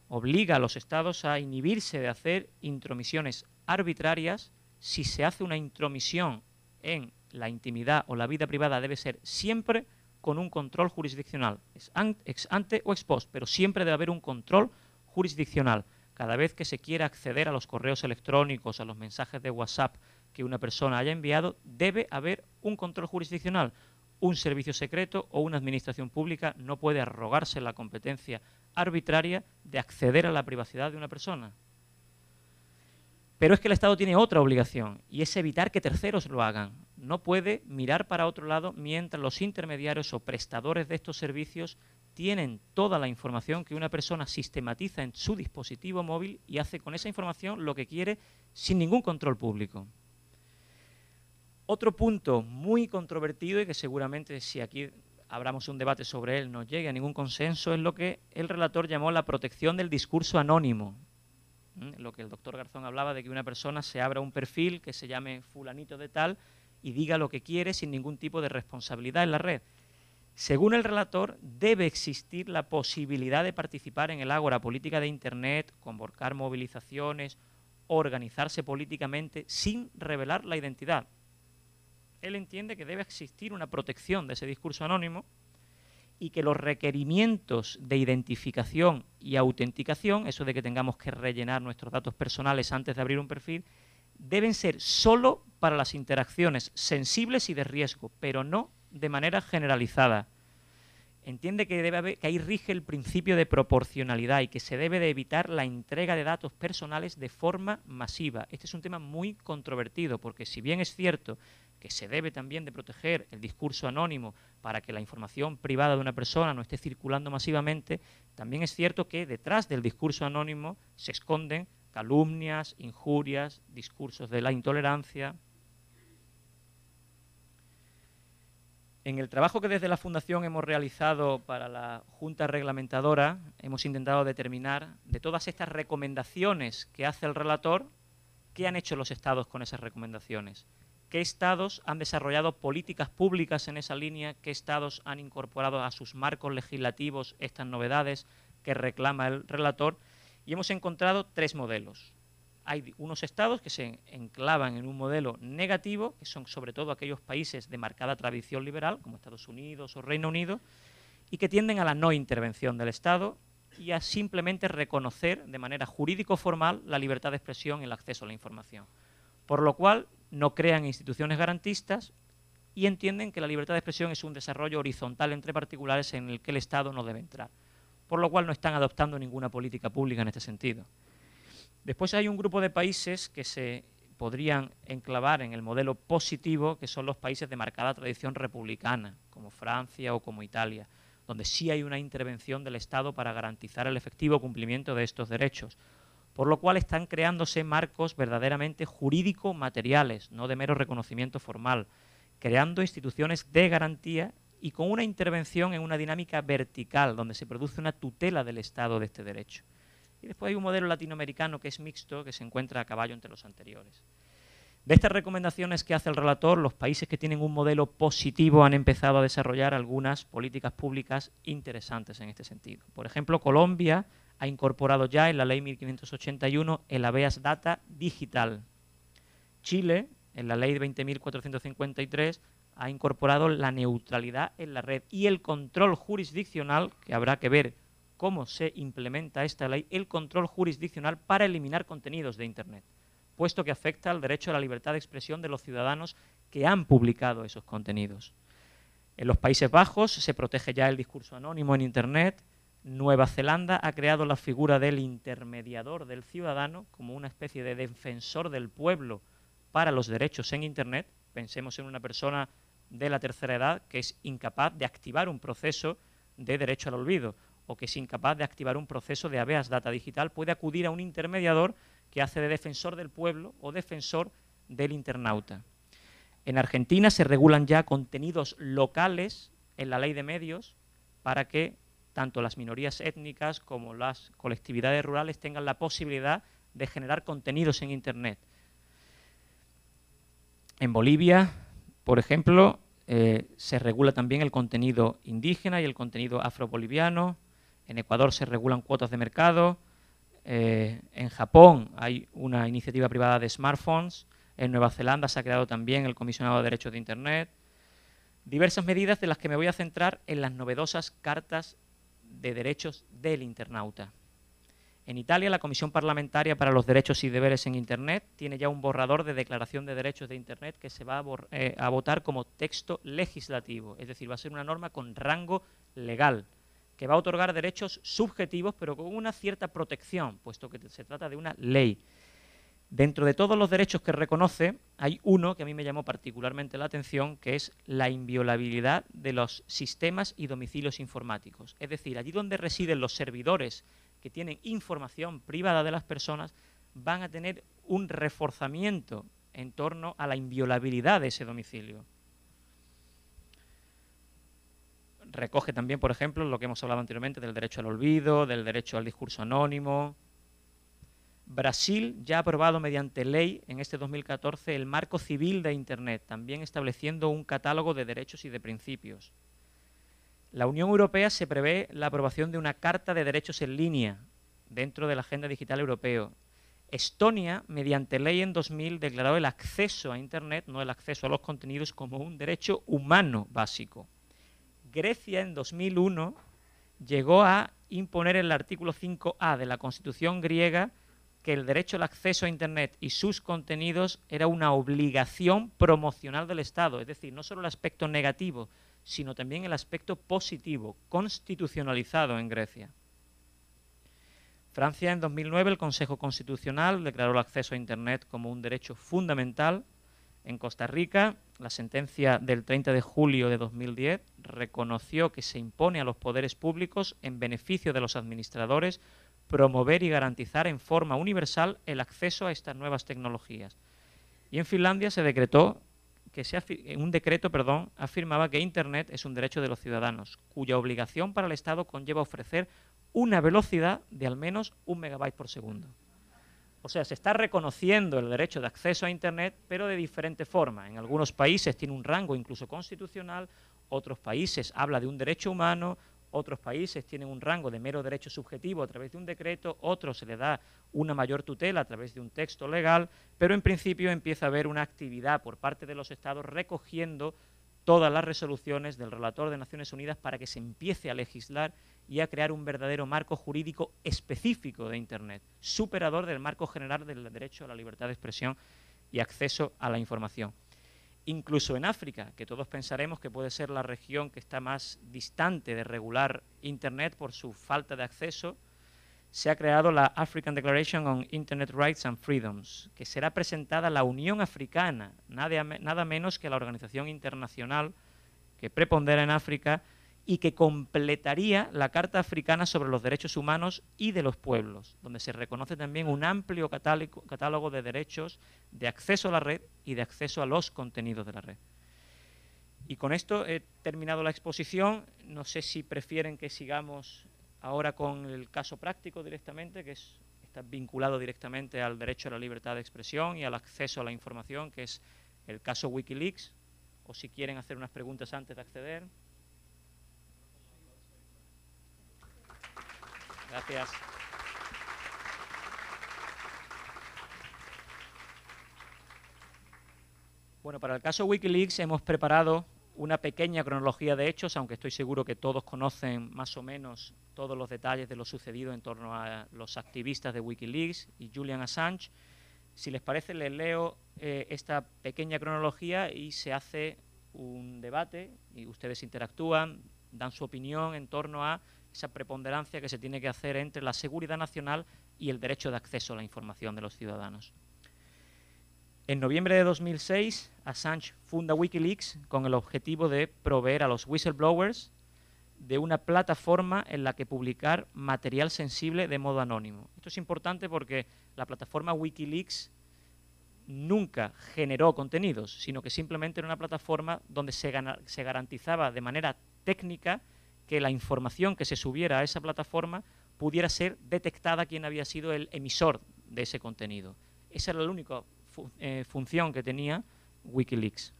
Obliga a los Estados a inhibirse de hacer intromisiones arbitrarias. Si se hace una intromisión en la intimidad o la vida privada, debe ser siempre con un control jurisdiccional, ex ante o ex post, pero siempre debe haber un control jurisdiccional. Cada vez que se quiera acceder a los correos electrónicos, a los mensajes de WhatsApp que una persona haya enviado, debe haber un control jurisdiccional. Un servicio secreto o una administración pública no puede arrogarse la competencia arbitraria de acceder a la privacidad de una persona. Pero es que el Estado tiene otra obligación y es evitar que terceros lo hagan. No puede mirar para otro lado mientras los intermediarios o prestadores de estos servicios tienen toda la información que una persona sistematiza en su dispositivo móvil y hace con esa información lo que quiere sin ningún control público. Otro punto muy controvertido y que seguramente si aquí abramos un debate sobre él no llegue a ningún consenso es lo que el relator llamó la protección del discurso anónimo. Lo que el doctor Garzón hablaba de que una persona se abra un perfil que se llame fulanito de tal y diga lo que quiere sin ningún tipo de responsabilidad en la red. Según el relator, debe existir la posibilidad de participar en el ágora política de Internet, convocar movilizaciones, organizarse políticamente sin revelar la identidad. Él entiende que debe existir una protección de ese discurso anónimo y que los requerimientos de identificación y autenticación, eso de que tengamos que rellenar nuestros datos personales antes de abrir un perfil, deben ser solo para las interacciones sensibles y de riesgo, pero no de manera generalizada. Entiende que ahí rige el principio de proporcionalidad y que se debe de evitar la entrega de datos personales de forma masiva. Este es un tema muy controvertido porque si bien es cierto que se debe también de proteger el discurso anónimo para que la información privada de una persona no esté circulando masivamente, también es cierto que detrás del discurso anónimo se esconden calumnias, injurias, discursos de la intolerancia. En el trabajo que desde la Fundación hemos realizado para la Junta Reglamentadora, hemos intentado determinar de todas estas recomendaciones que hace el relator, ¿qué han hecho los Estados con esas recomendaciones? ¿Qué Estados han desarrollado políticas públicas en esa línea? ¿Qué Estados han incorporado a sus marcos legislativos estas novedades que reclama el relator? Y hemos encontrado tres modelos. Hay unos estados que se enclavan en un modelo negativo, que son sobre todo aquellos países de marcada tradición liberal, como Estados Unidos o Reino Unido, y que tienden a la no intervención del Estado y a simplemente reconocer de manera jurídico-formal la libertad de expresión y el acceso a la información. Por lo cual no crean instituciones garantistas y entienden que la libertad de expresión es un desarrollo horizontal entre particulares en el que el Estado no debe entrar. Por lo cual no están adoptando ninguna política pública en este sentido. Después hay un grupo de países que se podrían enclavar en el modelo positivo, que son los países de marcada tradición republicana, como Francia o como Italia, donde sí hay una intervención del Estado para garantizar el efectivo cumplimiento de estos derechos, por lo cual están creándose marcos verdaderamente jurídico-materiales, no de mero reconocimiento formal, creando instituciones de garantía y con una intervención en una dinámica vertical, donde se produce una tutela del Estado de este derecho. Y después hay un modelo latinoamericano que es mixto, que se encuentra a caballo entre los anteriores. De estas recomendaciones que hace el relator, los países que tienen un modelo positivo han empezado a desarrollar algunas políticas públicas interesantes en este sentido. Por ejemplo, Colombia ha incorporado ya en la Ley 1581 el habeas data digital. Chile, en la Ley 20.453, ha incorporado la neutralidad en la red y el control jurisdiccional, que habrá que ver cómo se implementa esta ley, el control jurisdiccional para eliminar contenidos de Internet, puesto que afecta al derecho a la libertad de expresión de los ciudadanos que han publicado esos contenidos. En los Países Bajos se protege ya el discurso anónimo en Internet. Nueva Zelanda ha creado la figura del intermediador del ciudadano como una especie de defensor del pueblo para los derechos en Internet. Pensemos en una persona de la tercera edad que es incapaz de activar un proceso de derecho al olvido o que es incapaz de activar un proceso de habeas data digital, puede acudir a un intermediador que hace de defensor del pueblo o defensor del internauta. En Argentina se regulan ya contenidos locales en la ley de medios para que tanto las minorías étnicas como las colectividades rurales tengan la posibilidad de generar contenidos en Internet. En Bolivia, por ejemplo, se regula también el contenido indígena y el contenido afroboliviano. En Ecuador se regulan cuotas de mercado. En Japón hay una iniciativa privada de smartphones. En Nueva Zelanda se ha creado también el Comisionado de Derechos de Internet. Diversas medidas de las que me voy a centrar en las novedosas cartas de derechos del internauta. En Italia, la Comisión Parlamentaria para los Derechos y Deberes en Internet tiene ya un borrador de Declaración de Derechos de Internet que se va a votar como texto legislativo, es decir, va a ser una norma con rango legal, que va a otorgar derechos subjetivos, pero con una cierta protección, puesto que se trata de una ley. Dentro de todos los derechos que reconoce, hay uno que a mí me llamó particularmente la atención, que es la inviolabilidad de los sistemas y domicilios informáticos. Es decir, allí donde residen los servidores que tienen información privada de las personas, van a tener un reforzamiento en torno a la inviolabilidad de ese domicilio. Recoge también, por ejemplo, lo que hemos hablado anteriormente del derecho al olvido, del derecho al discurso anónimo. Brasil ya ha aprobado mediante ley en este 2014 el marco civil de Internet, también estableciendo un catálogo de derechos y de principios. La Unión Europea se prevé la aprobación de una Carta de Derechos en Línea dentro de la Agenda Digital Europeo. Estonia, mediante ley en 2000, declaró el acceso a Internet, no el acceso a los contenidos, como un derecho humano básico. Grecia, en 2001, llegó a imponer en el artículo 5A de la Constitución griega que el derecho al acceso a Internet y sus contenidos era una obligación promocional del Estado, es decir, no solo el aspecto negativo, sino también el aspecto positivo, constitucionalizado en Grecia. Francia, en 2009, el Consejo Constitucional declaró el acceso a Internet como un derecho fundamental. En Costa Rica, la sentencia del 30 de julio de 2010 reconoció que se impone a los poderes públicos, en beneficio de los administradores, promover y garantizar en forma universal el acceso a estas nuevas tecnologías. Y en Finlandia se decretó que un decreto afirmaba que Internet es un derecho de los ciudadanos, cuya obligación para el Estado conlleva ofrecer una velocidad de al menos 1 megabyte por segundo. O sea, se está reconociendo el derecho de acceso a Internet, pero de diferente forma. En algunos países tiene un rango incluso constitucional, otros países habla de un derecho humano, otros países tienen un rango de mero derecho subjetivo a través de un decreto, otros se le da una mayor tutela a través de un texto legal, pero en principio empieza a haber una actividad por parte de los Estados recogiendo todas las resoluciones del relator de Naciones Unidas para que se empiece a legislar y a crear un verdadero marco jurídico específico de Internet, superador del marco general del derecho a la libertad de expresión y acceso a la información. Incluso en África, que todos pensaremos que puede ser la región que está más distante de regular Internet por su falta de acceso, se ha creado la African Declaration on Internet Rights and Freedoms, que será presentada a la Unión Africana, nada menos que la organización internacional que prepondera en África y que completaría la Carta Africana sobre los Derechos Humanos y de los Pueblos, donde se reconoce también un amplio catálogo de derechos de acceso a la red y de acceso a los contenidos de la red. Y con esto he terminado la exposición. No sé si prefieren que sigamos ahora con el caso práctico directamente, que está vinculado directamente al derecho a la libertad de expresión y al acceso a la información, que es el caso Wikileaks, o si quieren hacer unas preguntas antes de acceder. Gracias. Bueno, para el caso Wikileaks hemos preparado una pequeña cronología de hechos, aunque estoy seguro que todos conocen más o menos todos los detalles de lo sucedido en torno a los activistas de Wikileaks y Julian Assange. Si les parece, les leo esta pequeña cronología y se hace un debate y ustedes interactúan, dan su opinión en torno a esa preponderancia que se tiene que hacer entre la seguridad nacional y el derecho de acceso a la información de los ciudadanos. En noviembre de 2006, Assange funda Wikileaks con el objetivo de proveer a los whistleblowers de una plataforma en la que publicar material sensible de modo anónimo. Esto es importante porque la plataforma Wikileaks nunca generó contenidos, sino que simplemente era una plataforma donde se garantizaba de manera técnica que la información que se subiera a esa plataforma pudiera ser detectada quién había sido el emisor de ese contenido. Esa era la única función que tenía Wikileaks.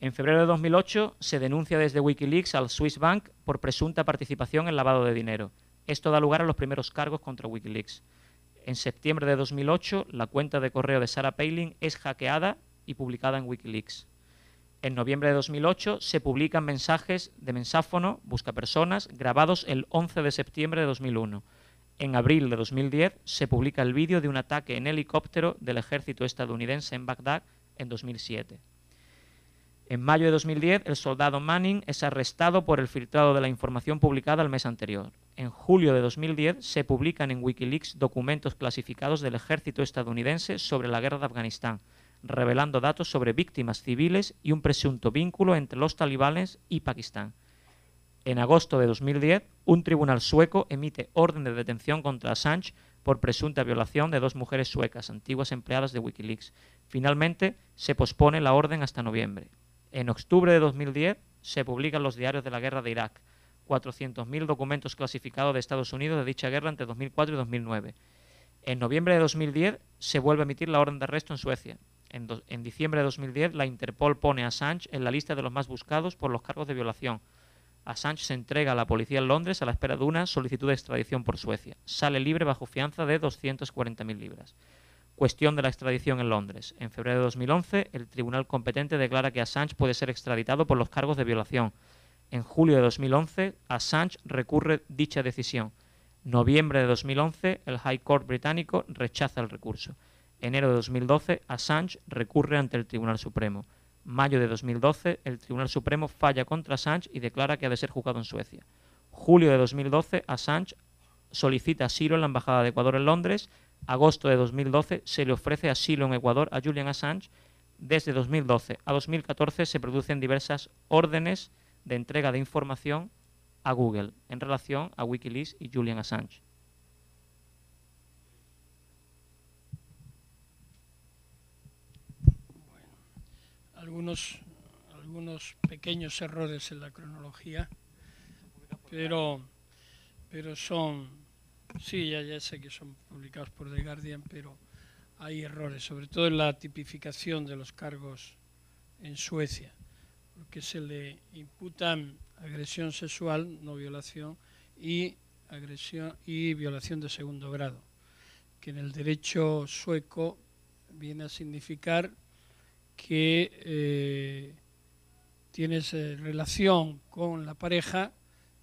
En febrero de 2008 se denuncia desde Wikileaks al Swiss Bank por presunta participación en lavado de dinero. Esto da lugar a los primeros cargos contra Wikileaks. En septiembre de 2008 la cuenta de correo de Sarah Palin es hackeada y publicada en Wikileaks. En noviembre de 2008 se publican mensajes de mensáfono, buscapersonas, grabados el 11 de septiembre de 2001. En abril de 2010 se publica el vídeo de un ataque en helicóptero del ejército estadounidense en Bagdad en 2007. En mayo de 2010, el soldado Manning es arrestado por el filtrado de la información publicada el mes anterior. En julio de 2010 se publican en Wikileaks documentos clasificados del ejército estadounidense sobre la guerra de Afganistán, revelando datos sobre víctimas civiles y un presunto vínculo entre los talibanes y Pakistán. En agosto de 2010, un tribunal sueco emite orden de detención contra Assange por presunta violación de 2 mujeres suecas, antiguas empleadas de Wikileaks. Finalmente, se pospone la orden hasta noviembre. En octubre de 2010 se publican los diarios de la guerra de Irak, 400.000 documentos clasificados de Estados Unidos de dicha guerra entre 2004 y 2009. En noviembre de 2010 se vuelve a emitir la orden de arresto en Suecia. En diciembre de 2010 la Interpol pone a Assange en la lista de los más buscados por los cargos de violación. Assange se entrega a la policía en Londres a la espera de una solicitud de extradición por Suecia. Sale libre bajo fianza de 240.000 libras. Cuestión de la extradición en Londres. En febrero de 2011, el tribunal competente declara que Assange puede ser extraditado por los cargos de violación. En julio de 2011, Assange recurre dicha decisión. Noviembre de 2011, el High Court británico rechaza el recurso. Enero de 2012, Assange recurre ante el Tribunal Supremo. Mayo de 2012, el Tribunal Supremo falla contra Assange y declara que ha de ser juzgado en Suecia. Julio de 2012, Assange solicita asilo en la Embajada de Ecuador en Londres. Agosto de 2012, se le ofrece asilo en Ecuador a Julian Assange. Desde 2012 a 2014 se producen diversas órdenes de entrega de información a Google en relación a Wikileaks y Julian Assange. Algunos pequeños errores en la cronología, pero son, sí, ya sé que son publicados por The Guardian, pero hay errores, sobre todo en la tipificación de los cargos en Suecia, porque se le imputan agresión sexual, no violación, y agresión y violación de segundo grado, que en el derecho sueco viene a significar que tienes relación con la pareja,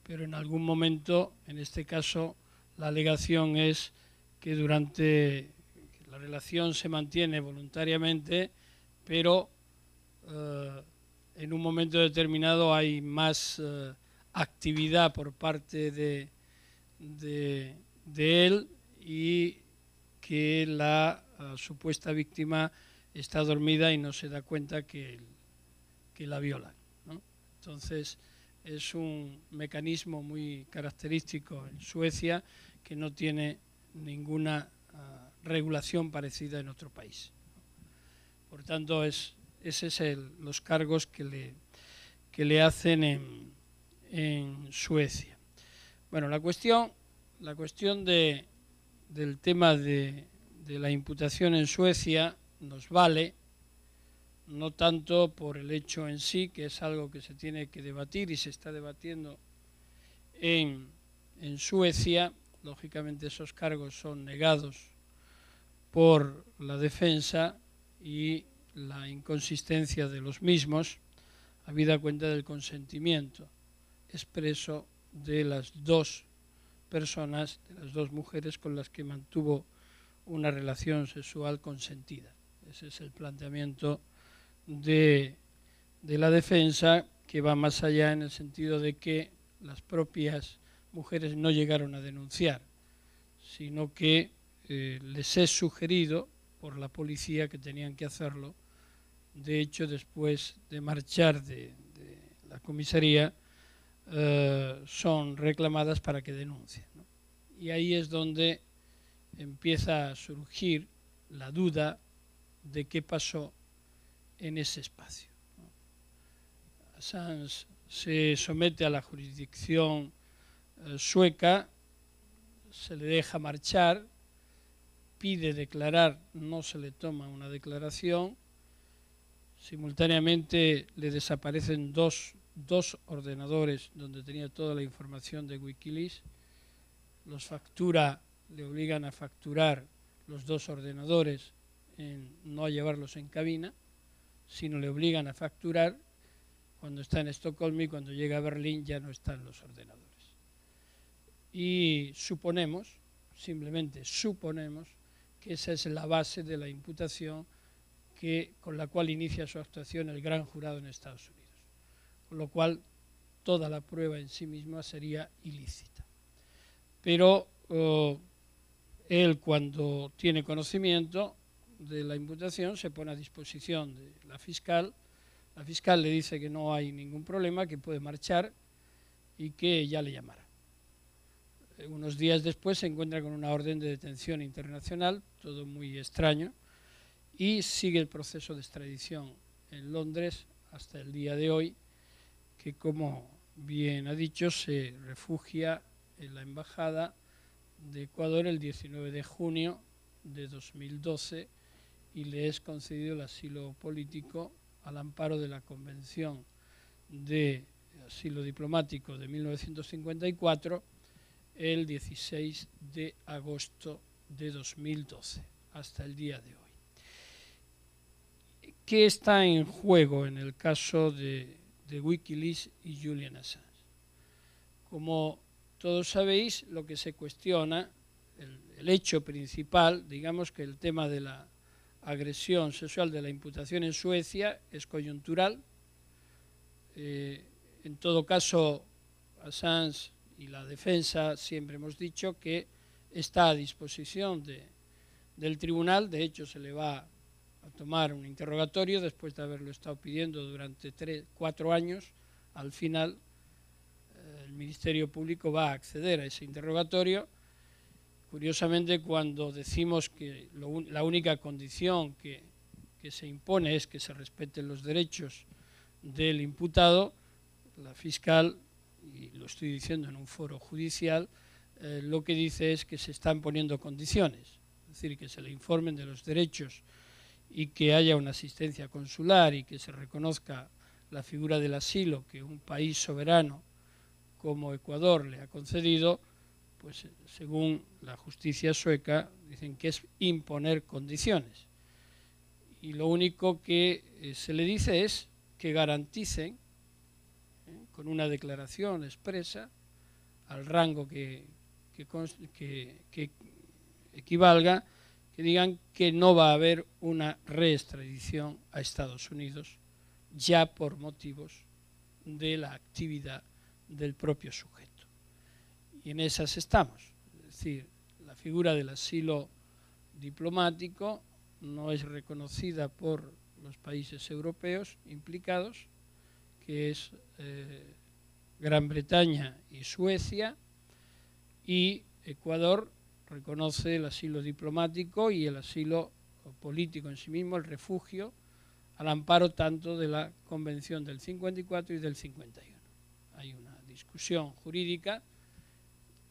pero en algún momento, en este caso, la alegación es que durante la relación se mantiene voluntariamente, pero en un momento determinado hay más actividad por parte de él y que la supuesta víctima está dormida y no se da cuenta que la violan, ¿no? Entonces es un mecanismo muy característico en Suecia que no tiene ninguna regulación parecida en otro país. Por tanto, ese es los cargos que le hacen en Suecia. Bueno, la cuestión del tema de la imputación en Suecia nos vale, no tanto por el hecho en sí, que es algo que se tiene que debatir y se está debatiendo en Suecia. Lógicamente esos cargos son negados por la defensa y la inconsistencia de los mismos, habida cuenta del consentimiento expreso de las dos personas, de las dos mujeres con las que mantuvo una relación sexual consentida. Ese es el planteamiento de la defensa, que va más allá en el sentido de que las propias mujeres no llegaron a denunciar, sino que les es sugerido por la policía que tenían que hacerlo. De hecho, después de marchar de la comisaría, son reclamadas para que denuncien, ¿no? Y ahí es donde empieza a surgir la duda de qué pasó en ese espacio, ¿no? Assange se somete a la jurisdicción sueca, se le deja marchar, pide declarar, no se le toma una declaración, simultáneamente le desaparecen dos ordenadores donde tenía toda la información de Wikileaks, los factura, le obligan a facturar los dos ordenadores, no a llevarlos en cabina, sino le obligan a facturar. Cuando está en Estocolmo y cuando llega a Berlín ya no están los ordenadores. Y suponemos, simplemente suponemos, que esa es la base de la imputación con la cual inicia su actuación el gran jurado en Estados Unidos. Con lo cual, toda la prueba en sí misma sería ilícita. Pero él, cuando tiene conocimiento de la imputación, se pone a disposición de la fiscal. La fiscal le dice que no hay ningún problema, que puede marchar y que ya le llamará. Unos días después se encuentra con una orden de detención internacional, todo muy extraño, y sigue el proceso de extradición en Londres hasta el día de hoy, que, como bien ha dicho, se refugia en la Embajada de Ecuador el 19 de junio de 2012 y le es concedido el asilo político al amparo de la Convención de Asilo Diplomático de 1954 el 16 de agosto de 2012, hasta el día de hoy. ¿Qué está en juego en el caso de Wikileaks y Julian Assange? Como todos sabéis, lo que se cuestiona, el hecho principal, digamos que el tema de la agresión sexual, de la imputación en Suecia, es coyuntural. En todo caso, Assange y la defensa siempre hemos dicho que está a disposición del tribunal. De hecho, se le va a tomar un interrogatorio después de haberlo estado pidiendo durante 4 años. Al final, el Ministerio Público va a acceder a ese interrogatorio. Curiosamente, cuando decimos que la única condición que se impone es que se respeten los derechos del imputado, la fiscal, y lo estoy diciendo en un foro judicial, lo que dice es que se están poniendo condiciones, es decir, que se le informen de los derechos y que haya una asistencia consular y que se reconozca la figura del asilo que un país soberano como Ecuador le ha concedido. Pues según la justicia sueca dicen que es imponer condiciones. Y lo único que se le dice es que garanticen, con una declaración expresa, al rango que equivalga, que digan que no va a haber una reextradición a Estados Unidos ya por motivos de la actividad del propio sujeto. Y en esas estamos. Es decir, la figura del asilo diplomático no es reconocida por los países europeos implicados, que es Gran Bretaña y Suecia, y Ecuador reconoce el asilo diplomático y el asilo político en sí mismo, el refugio, al amparo tanto de la Convención del 54 y del 51. Hay una discusión jurídica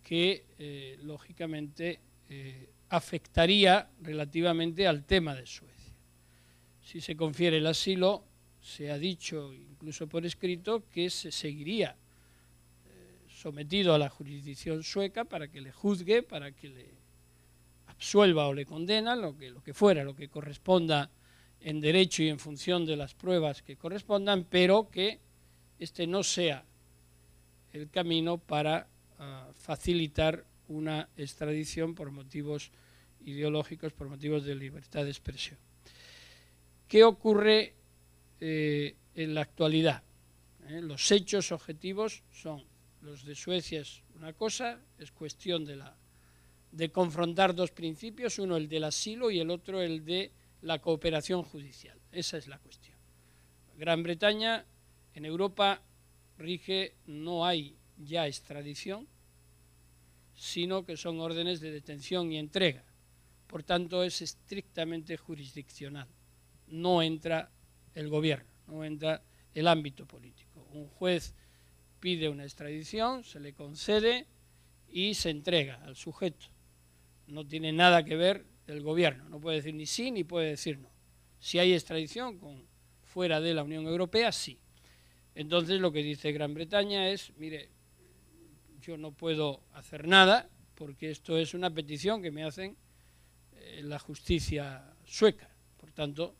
que lógicamente afectaría relativamente al tema de Suecia. Si se confiere el asilo, se ha dicho incluso por escrito que se seguiría sometido a la jurisdicción sueca para que le juzgue, para que le absuelva o le condena, lo que fuera, lo que corresponda en derecho y en función de las pruebas que correspondan, pero que este no sea el camino para facilitar una extradición por motivos ideológicos, por motivos de libertad de expresión. ¿Qué ocurre en la actualidad? Los hechos objetivos son los de Suecia, es una cosa, es cuestión de confrontar dos principios, uno el del asilo y el otro el de la cooperación judicial. Esa es la cuestión. Gran Bretaña, en Europa rige, no hay ya extradición, sino que son órdenes de detención y entrega. Por tanto, es estrictamente jurisdiccional. No entra el gobierno, no entra el ámbito político. Un juez pide una extradición, se le concede y se entrega al sujeto. No tiene nada que ver el gobierno, no puede decir ni sí ni puede decir no. Si hay extradición fuera de la Unión Europea, sí. Entonces lo que dice Gran Bretaña es, mire, yo no puedo hacer nada porque esto es una petición que me hacen la justicia sueca. Por tanto,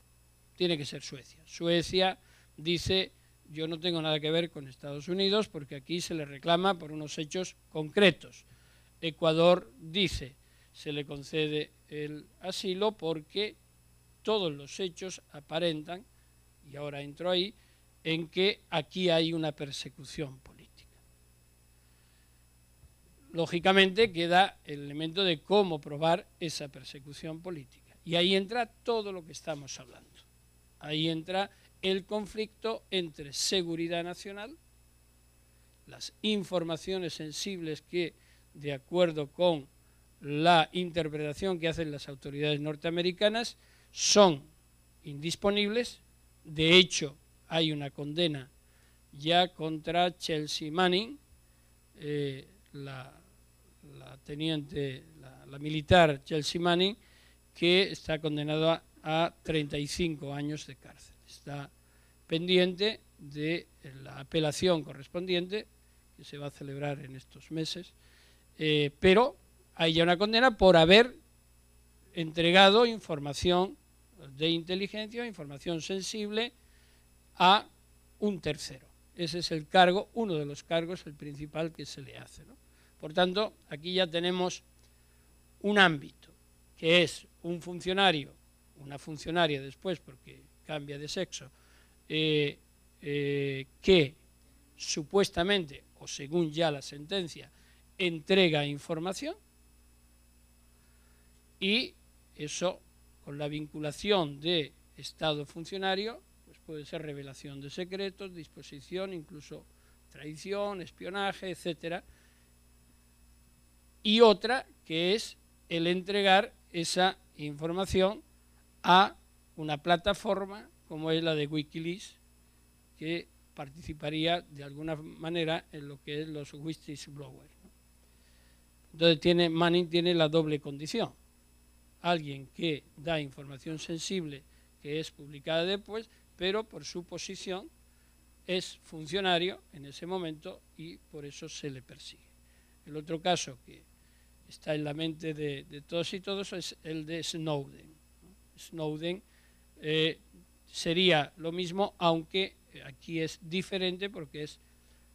tiene que ser Suecia. Suecia dice, yo no tengo nada que ver con Estados Unidos porque aquí se le reclama por unos hechos concretos. Ecuador dice, se le concede el asilo porque todos los hechos aparentan, y ahora entro ahí, en que aquí hay una persecución política. Lógicamente queda el elemento de cómo probar esa persecución política. Y ahí entra todo lo que estamos hablando. Ahí entra el conflicto entre seguridad nacional, las informaciones sensibles que, de acuerdo con la interpretación que hacen las autoridades norteamericanas, son indisponibles. De hecho, hay una condena ya contra Chelsea Manning, la teniente, la militar Chelsea Manning, que está condenada a 35 años de cárcel. Está pendiente de la apelación correspondiente, que se va a celebrar en estos meses, pero hay ya una condena por haber entregado información de inteligencia, información sensible a un tercero. Ese es el cargo, uno de los cargos, el principal que se le hace, ¿no? Por tanto, aquí ya tenemos un ámbito, que es un funcionario, una funcionaria después, porque cambia de sexo, que supuestamente, o según ya la sentencia, entrega información, y eso, con la vinculación de Estado funcionario, pues puede ser revelación de secretos, disposición, incluso traición, espionaje, etcétera. Y otra, que es el entregar esa información a una plataforma como es la de Wikileaks, que participaría de alguna manera en lo que es los whistleblowers, ¿no? Entonces Manning tiene la doble condición. Alguien que da información sensible que es publicada después, pero por su posición es funcionario en ese momento y por eso se le persigue. El otro caso que está en la mente de todos y todos es el de Snowden, ¿no? Snowden sería lo mismo, aunque aquí es diferente porque es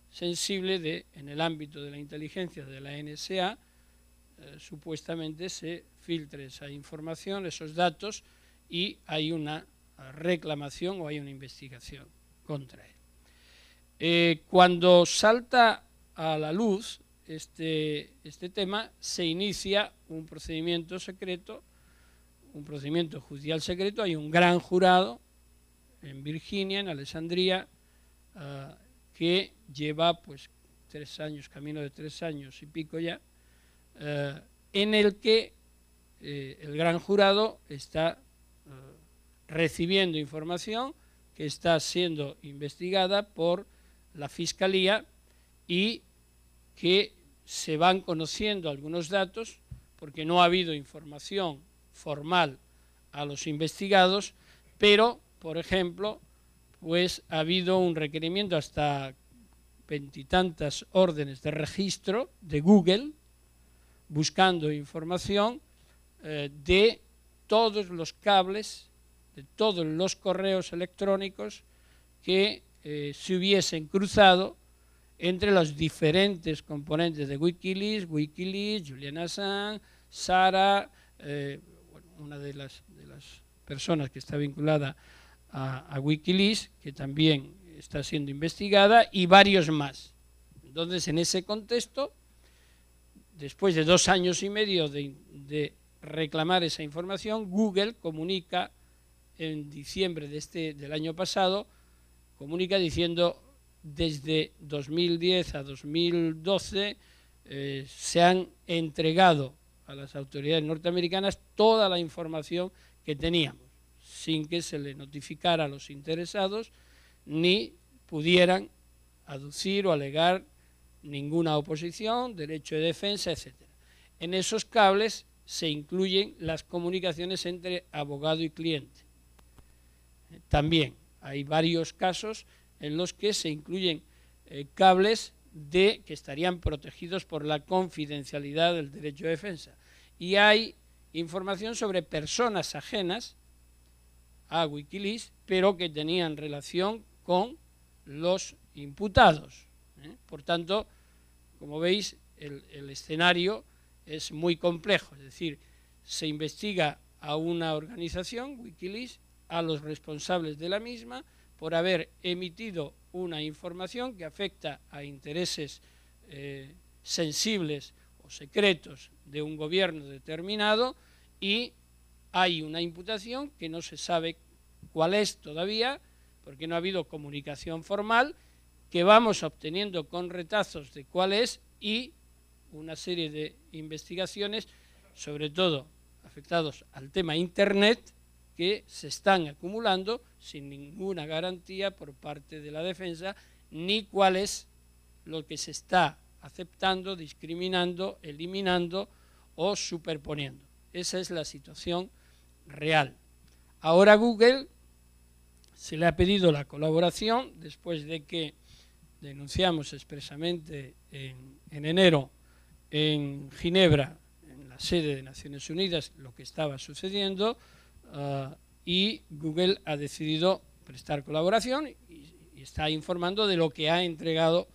sensible en el ámbito de la inteligencia de la NSA, supuestamente se filtre esa información, esos datos, y hay una reclamación o hay una investigación contra él. Cuando salta a la luz este tema, se inicia un procedimiento secreto, un procedimiento judicial secreto. Hay un gran jurado en Virginia, en Alexandria, que lleva pues 3 años, camino de 3 años y pico ya, en el que el gran jurado está recibiendo información que está siendo investigada por la Fiscalía y que se van conociendo algunos datos porque no ha habido información formal a los investigados, pero, por ejemplo, pues ha habido un requerimiento hasta 20 y tantas órdenes de registro de Google buscando información de todos los cables de todos los correos electrónicos que se hubiesen cruzado entre los diferentes componentes de Wikileaks, Julian Assange, Sara, una de las personas que está vinculada a Wikileaks, que también está siendo investigada, y varios más. Entonces, en ese contexto, después de 2 años y medio de reclamar esa información, Google comunica en diciembre del año pasado, comunica diciendo desde 2010 a 2012 se han entregado a las autoridades norteamericanas toda la información que teníamos, sin que se le notificara a los interesados ni pudieran aducir o alegar ninguna oposición, derecho de defensa, etc. En esos cables se incluyen las comunicaciones entre abogado y cliente. También hay varios casos en los que se incluyen cables que estarían protegidos por la confidencialidad del derecho de defensa. Y hay información sobre personas ajenas a Wikileaks, pero que tenían relación con los imputados. Por tanto, como veis, el escenario es muy complejo, es decir, se investiga a una organización, Wikileaks, a los responsables de la misma, por haber emitido una información que afecta a intereses sensibles o secretos de un gobierno determinado, y hay una imputación que no se sabe cuál es todavía, porque no ha habido comunicación formal, que vamos obteniendo con retazos de cuál es, y una serie de investigaciones, sobre todo afectados al tema Internet, que se están acumulando sin ninguna garantía por parte de la defensa, ni cuál es lo que se está aceptando, discriminando, eliminando o superponiendo. Esa es la situación real. Ahora Google se le ha pedido la colaboración después de que denunciamos expresamente en enero en Ginebra, en la sede de Naciones Unidas, lo que estaba sucediendo, y Google ha decidido prestar colaboración y está informando de lo que ha entregado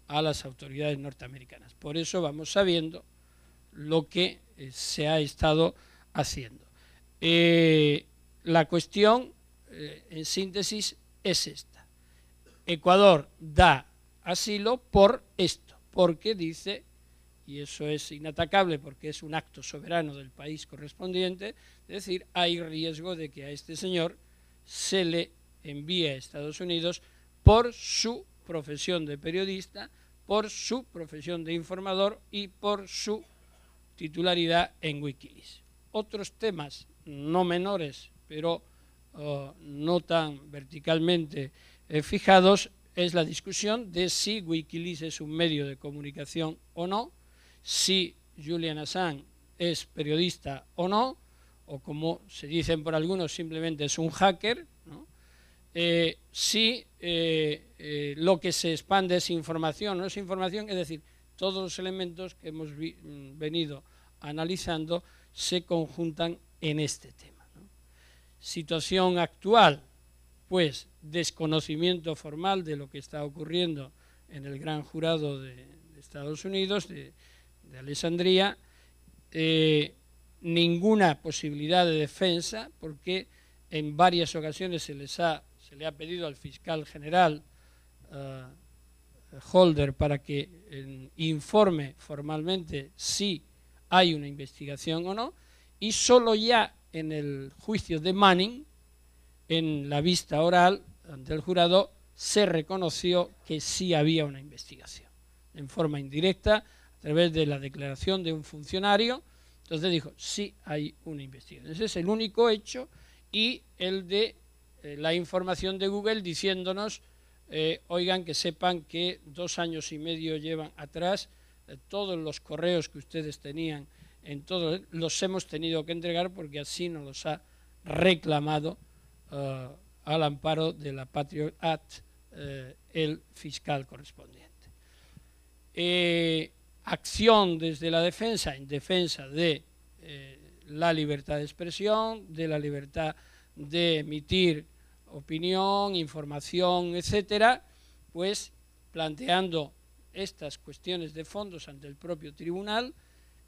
a las autoridades norteamericanas. Por eso vamos sabiendo lo que se ha estado haciendo. La cuestión, en síntesis, es esta. Ecuador da asilo por esto, porque dice, y eso es inatacable porque es un acto soberano del país correspondiente, es decir, hay riesgo de que a este señor se le envíe a Estados Unidos por su profesión de periodista, por su profesión de informador y por su titularidad en Wikileaks. Otros temas no menores, pero no tan verticalmente fijados, es la discusión de si Wikileaks es un medio de comunicación o no, si Julian Assange es periodista o no, o como se dicen por algunos, simplemente es un hacker, ¿no? Si lo que se expande es información, no es información, es decir, todos los elementos que hemos venido analizando se conjuntan en este tema, ¿no? Situación actual, pues desconocimiento formal de lo que está ocurriendo en el Gran Jurado de Estados Unidos, de Alessandria, ninguna posibilidad de defensa, porque en varias ocasiones se le ha pedido al fiscal general Holder para que informe formalmente si hay una investigación o no, y solo ya en el juicio de Manning, en la vista oral ante el jurado, se reconoció que sí había una investigación, en forma indirecta, a través de la declaración de un funcionario. Entonces dijo, sí hay una investigación. Ese es el único hecho, y el de la información de Google diciéndonos, oigan, que sepan que 2 años y medio llevan atrás, todos los correos que ustedes tenían, los hemos tenido que entregar porque así nos los ha reclamado al amparo de la Patriot Act el fiscal correspondiente. Acción desde la defensa, en defensa de la libertad de expresión, de la libertad de emitir opinión, información, etcétera, pues planteando estas cuestiones de fondos ante el propio tribunal,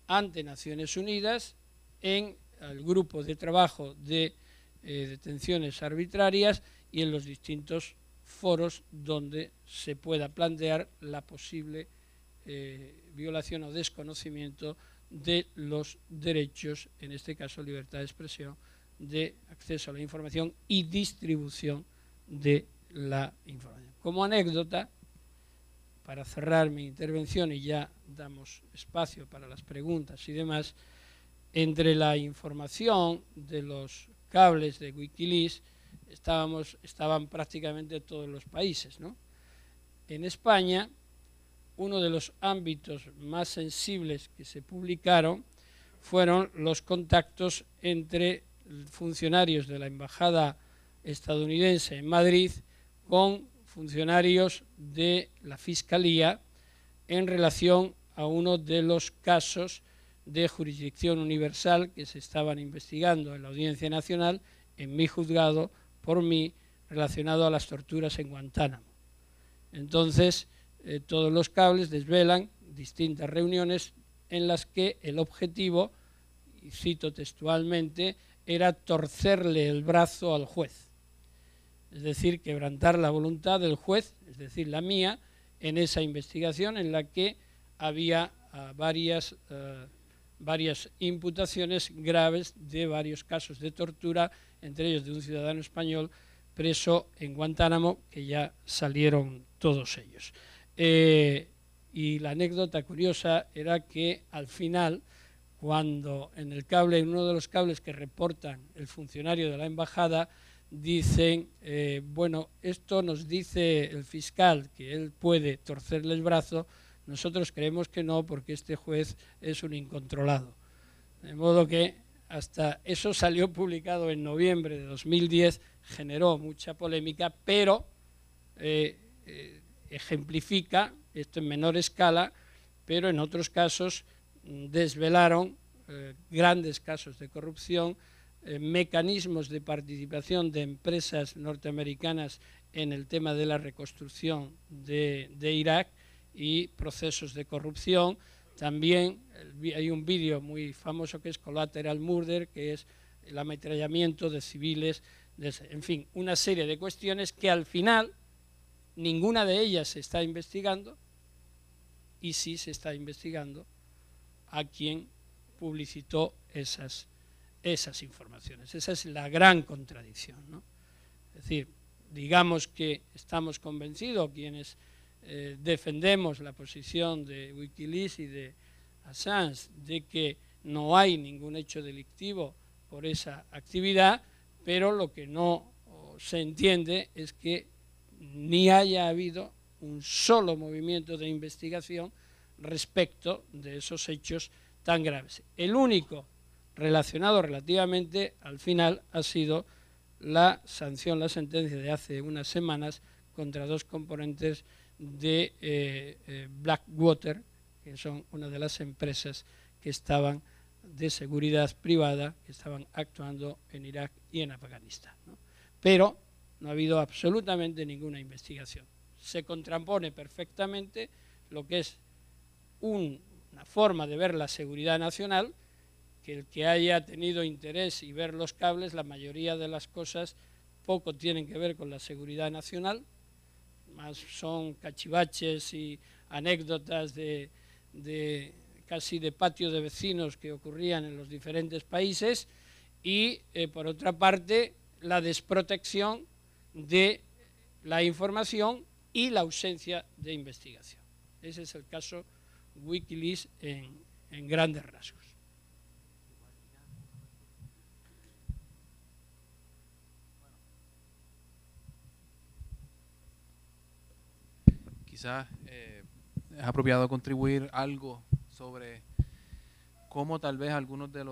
ante Naciones Unidas, en el grupo de trabajo de detenciones arbitrarias y en los distintos foros donde se pueda plantear la posible violación o desconocimiento de los derechos, en este caso libertad de expresión, de acceso a la información y distribución de la información. Como anécdota, para cerrar mi intervención y ya damos espacio para las preguntas y demás, entre la información de los cables de Wikileaks estaban prácticamente todos los países, ¿no? En España, uno de los ámbitos más sensibles que se publicaron fueron los contactos entre funcionarios de la Embajada estadounidense en Madrid con funcionarios de la Fiscalía en relación a uno de los casos de jurisdicción universal que se estaban investigando en la Audiencia Nacional, en mi juzgado, por mí, relacionado a las torturas en Guantánamo. Entonces, todos los cables desvelan distintas reuniones en las que el objetivo, y cito textualmente, era torcerle el brazo al juez. Es decir, quebrantar la voluntad del juez, es decir, la mía, en esa investigación en la que había varias imputaciones graves de varios casos de tortura, entre ellos de un ciudadano español preso en Guantánamo, que ya salieron todos ellos. Y la anécdota curiosa era que al final, cuando en el cable, en uno de los cables que reportan el funcionario de la embajada, dicen, bueno, esto nos dice el fiscal que él puede torcerle el brazo, nosotros creemos que no, porque este juez es un incontrolado. De modo que hasta eso salió publicado en noviembre de 2010, generó mucha polémica, pero ejemplifica, esto en menor escala, pero en otros casos desvelaron grandes casos de corrupción, mecanismos de participación de empresas norteamericanas en el tema de la reconstrucción de Irak y procesos de corrupción. También hay un vídeo muy famoso que es Collateral Murder, que es el ametrallamiento de civiles, en fin, una serie de cuestiones que al final ninguna de ellas se está investigando, y sí se está investigando a quien publicitó esas informaciones. Esa es la gran contradicción, ¿no? Es decir, digamos que estamos convencidos quienes defendemos la posición de Wikileaks y de Assange de que no hay ningún hecho delictivo por esa actividad, pero lo que no se entiende es que ni haya habido un solo movimiento de investigación respecto de esos hechos tan graves. El único relacionado relativamente al final ha sido la sanción, la sentencia de hace unas semanas contra dos componentes de Blackwater, que son una de las empresas que estaban de seguridad privada, que estaban actuando en Irak y en Afganistán, ¿no? Pero no ha habido absolutamente ninguna investigación. Se contrapone perfectamente lo que es una forma de ver la seguridad nacional, que el que haya tenido interés y ver los cables, la mayoría de las cosas poco tienen que ver con la seguridad nacional, más son cachivaches y anécdotas casi de patio de vecinos que ocurrían en los diferentes países, y por otra parte la desprotección de la información y la ausencia de investigación. Ese es el caso Wikileaks en grandes rasgos. Quizás es apropiado contribuir algo sobre cómo tal vez algunos de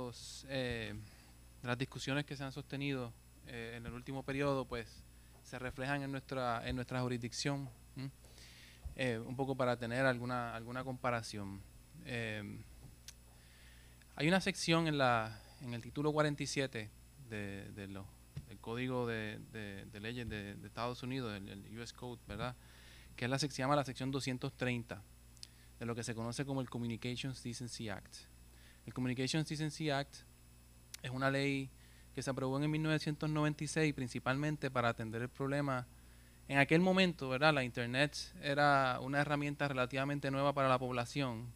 las discusiones que se han sostenido en el último periodo pues se reflejan en nuestra jurisdicción, un poco para tener alguna comparación. Hay una sección en el título 47 de los código de leyes de Estados Unidos, el US Code, ¿verdad? Que es se llama la sección 230, de lo que se conoce como el Communications Decency Act. El Communications Decency Act es una ley que se aprobó en 1996 principalmente para atender el problema. En aquel momento, ¿verdad? La Internet era una herramienta relativamente nueva para la población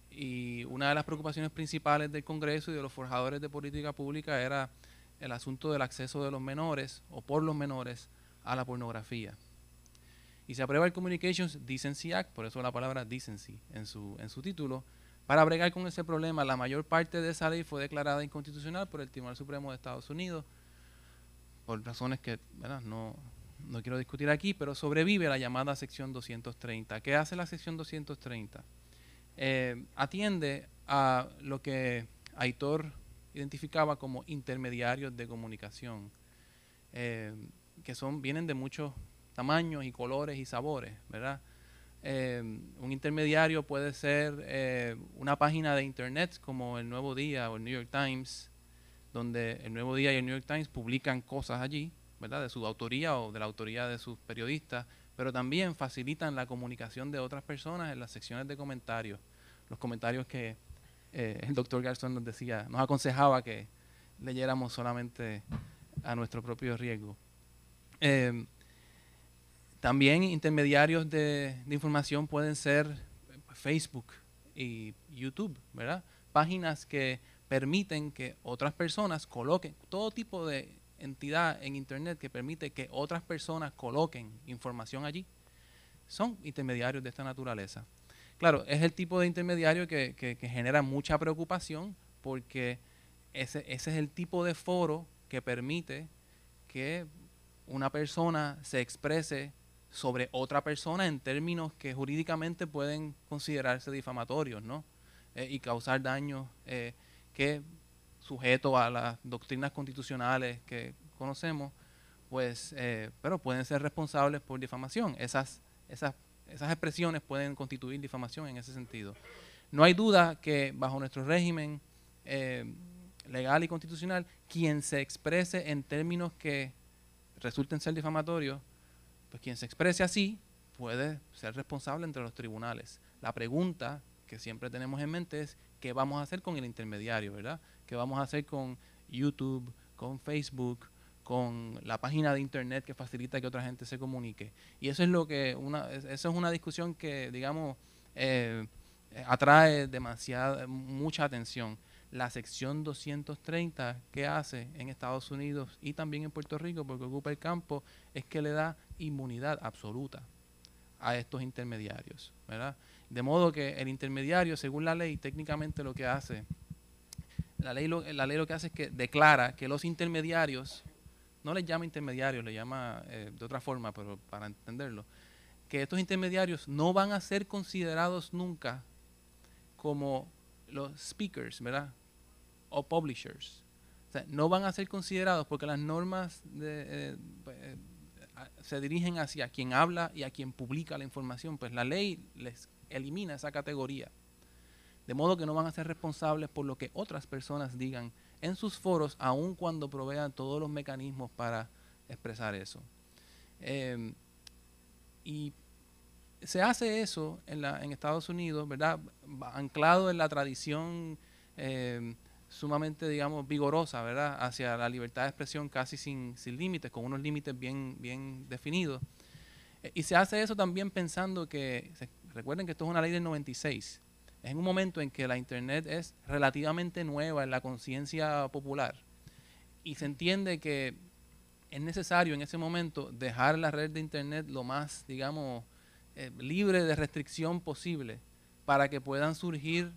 y una de las preocupaciones principales del Congreso y de los forjadores de política pública era el asunto del acceso de los menores o por los menores a la pornografía. Y se aprueba el Communications Decency Act, por eso la palabra decency en su título, para bregar con ese problema. La mayor parte de esa ley fue declarada inconstitucional por el Tribunal Supremo de Estados Unidos, por razones que, ¿verdad?, no quiero discutir aquí, pero sobrevive la llamada sección 230. ¿Qué hace la sección 230? Atiende a lo que Aitor identificaba como intermediarios de comunicación, que vienen de muchos tamaños y colores y sabores, ¿verdad? Un intermediario puede ser una página de internet como el Nuevo Día o el New York Times, donde el Nuevo Día y el New York Times publican cosas allí, ¿verdad?, de su autoría o de la autoría de sus periodistas, pero también facilitan la comunicación de otras personas en las secciones de comentarios. Los comentarios que el doctor Garzón nos decía, nos aconsejaba que leyéramos solamente a nuestro propio riesgo. También intermediarios de información pueden ser Facebook y YouTube, ¿verdad? Páginas que permiten que otras personas coloquen, todo tipo de entidad en Internet que permite que otras personas coloquen información allí, son intermediarios de esta naturaleza. Claro, es el tipo de intermediario que genera mucha preocupación porque ese es el tipo de foro que permite que una persona se exprese sobre otra persona en términos que jurídicamente pueden considerarse difamatorios, ¿no? Y causar daños que, sujeto a las doctrinas constitucionales que conocemos, pues, pero pueden ser responsables por difamación. Esas expresiones pueden constituir difamación en ese sentido. No hay duda que bajo nuestro régimen legal y constitucional, quien se exprese en términos que resulten ser difamatorios, pues quien se exprese así puede ser responsable entre los tribunales. La pregunta que siempre tenemos en mente es qué vamos a hacer con el intermediario, ¿verdad? ¿Qué vamos a hacer con YouTube, con Facebook, con la página de Internet que facilita que otra gente se comunique? Y eso es eso es una discusión que, digamos, atrae mucha atención. La sección 230 que hace en Estados Unidos y también en Puerto Rico, porque ocupa el campo, es que le da inmunidad absoluta a estos intermediarios, ¿verdad? De modo que el intermediario, según la ley, técnicamente lo que hace, la ley lo que hace es que declara que los intermediarios, no les llama intermediarios, le llama de otra forma, pero para entenderlo, que estos intermediarios no van a ser considerados nunca como los speakers, ¿verdad?, o publishers. O sea, no van a ser considerados porque las normas se dirigen hacia quien habla y a quien publica la información, pues la ley les elimina esa categoría. De modo que no van a ser responsables por lo que otras personas digan en sus foros, aun cuando provean todos los mecanismos para expresar eso. Y se hace eso en Estados Unidos, ¿verdad?, anclado en la tradición sumamente, digamos, vigorosa, ¿verdad?, hacia la libertad de expresión casi sin límites, con unos límites bien definidos. Y se hace eso también pensando que, recuerden que esto es una ley del 96, es en un momento en que la Internet es relativamente nueva en la conciencia popular y se entiende que es necesario en ese momento dejar la red de Internet lo más, digamos, libre de restricción posible para que puedan surgir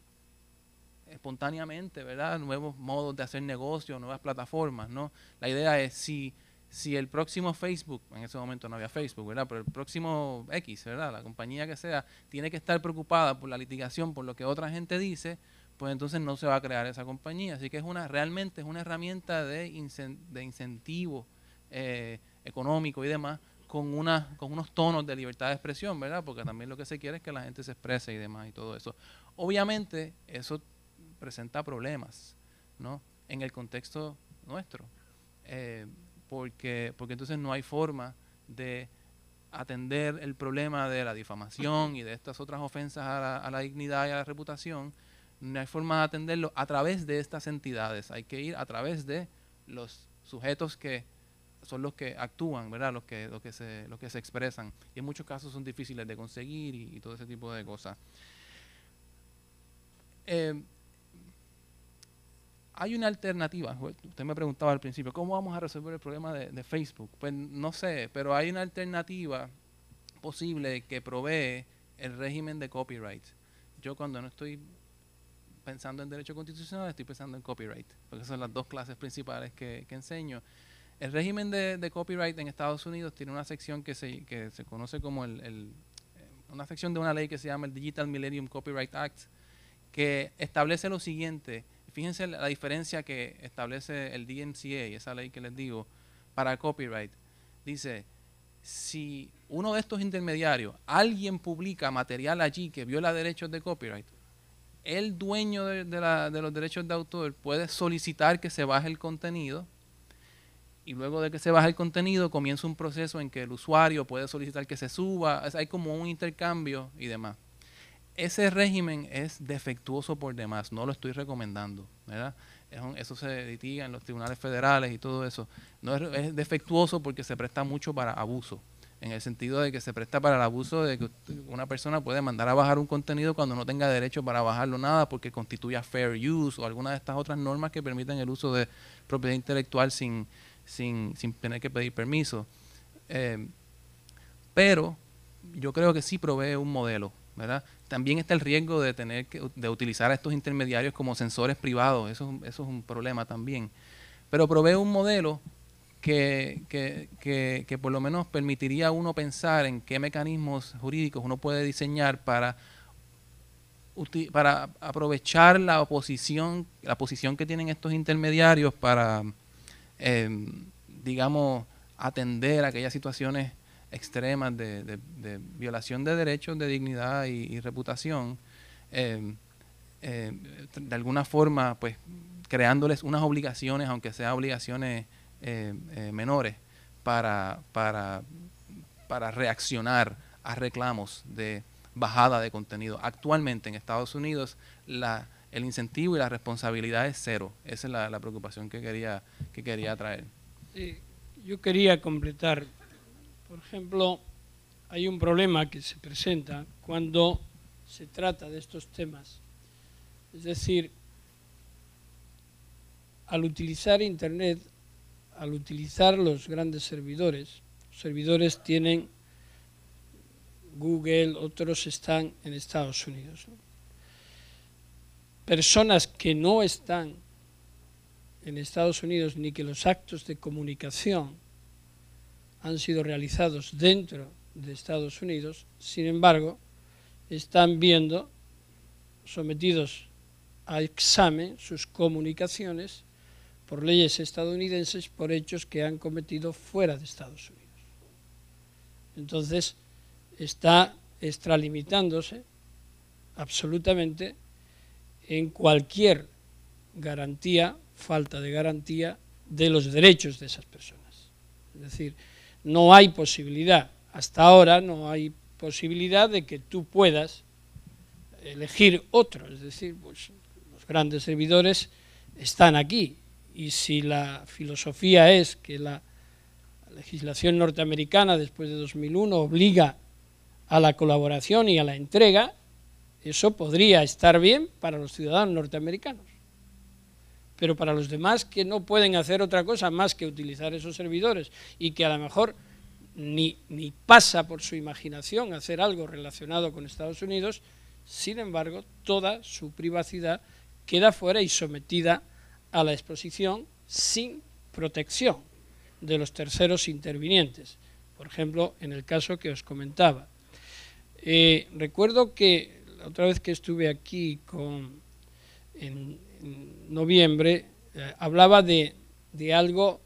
espontáneamente, ¿verdad?, nuevos modos de hacer negocio, nuevas plataformas, ¿no? La idea es si el próximo Facebook, en ese momento no había Facebook, ¿verdad?, pero el próximo X, ¿verdad?, la compañía que sea, tiene que estar preocupada por la litigación, por lo que otra gente dice, pues entonces no se va a crear esa compañía. Así que realmente es una herramienta de incentivo económico y demás, con unos tonos de libertad de expresión, ¿verdad?, porque también lo que se quiere es que la gente se exprese y demás y todo eso. Obviamente eso presenta problemas, ¿no?, en el contexto nuestro, porque entonces no hay forma de atender el problema de la difamación y de estas otras ofensas a la dignidad y a la reputación. No hay forma de atenderlo a través de estas entidades. Hay que ir a través de los sujetos que son los que actúan, ¿verdad? Los que se expresan. Y en muchos casos son difíciles de conseguir y todo ese tipo de cosas. Hay una alternativa. Usted me preguntaba al principio, ¿cómo vamos a resolver el problema de Facebook? Pues no sé, pero hay una alternativa posible que provee el régimen de copyright. Yo cuando no estoy pensando en derecho constitucional, estoy pensando en copyright, porque son las dos clases principales que enseño. El régimen de copyright en Estados Unidos tiene una sección que se conoce como una sección de una ley que se llama el Digital Millennium Copyright Act, que establece lo siguiente. Fíjense la diferencia que establece el DMCA, esa ley que les digo, para copyright. Dice, si uno de estos intermediarios, alguien publica material allí que viola derechos de copyright, el dueño de los derechos de autor puede solicitar que se baje el contenido, y luego de que se baje el contenido comienza un proceso en que el usuario puede solicitar que se suba. Hay como un intercambio y demás. Ese régimen es defectuoso por demás, no lo estoy recomendando, ¿verdad? Eso se litiga en los tribunales federales y todo eso. No es defectuoso porque se presta mucho para abuso, en el sentido de que se presta para el abuso de que una persona puede mandar a bajar un contenido cuando no tenga derecho para bajarlo nada porque constituya fair use o alguna de estas otras normas que permiten el uso de propiedad intelectual sin tener que pedir permiso. Pero yo creo que sí provee un modelo, ¿verdad? También está el riesgo de tener de utilizar a estos intermediarios como censores privados. Eso es un problema también. Pero provee un modelo que por lo menos permitiría a uno pensar en qué mecanismos jurídicos uno puede diseñar para aprovechar la posición que tienen estos intermediarios para, digamos, atender aquellas situaciones extremas de violación de derechos de dignidad y reputación, de alguna forma, pues, creándoles unas obligaciones, aunque sean obligaciones menores, para reaccionar a reclamos de bajada de contenido. Actualmente en Estados Unidos el incentivo y la responsabilidad es cero. Esa es la preocupación que quería traer. Yo quería completar. Por ejemplo, hay un problema que se presenta cuando se trata de estos temas. Es decir, al utilizar Internet, al utilizar los grandes servidores tienen Google, otros están en Estados Unidos, ¿no? Personas que no están en Estados Unidos ni que los actos de comunicación han sido realizados dentro de Estados Unidos, sin embargo, están viendo, sometidos a examen, sus comunicaciones por leyes estadounidenses por hechos que han cometido fuera de Estados Unidos. Entonces, está extralimitándose absolutamente en cualquier garantía, falta de garantía de los derechos de esas personas. Es decir, no hay posibilidad, hasta ahora no hay posibilidad de que tú puedas elegir otro. Es decir, pues los grandes servidores están aquí y si la filosofía es que la legislación norteamericana después de 2001 obliga a la colaboración y a la entrega, eso podría estar bien para los ciudadanos norteamericanos. Pero para los demás que no pueden hacer otra cosa más que utilizar esos servidores y que a lo mejor ni pasa por su imaginación hacer algo relacionado con Estados Unidos, sin embargo, toda su privacidad queda fuera y sometida a la exposición sin protección de los terceros intervinientes. Por ejemplo, en el caso que os comentaba. Recuerdo que la otra vez que estuve aquí en noviembre, hablaba de algo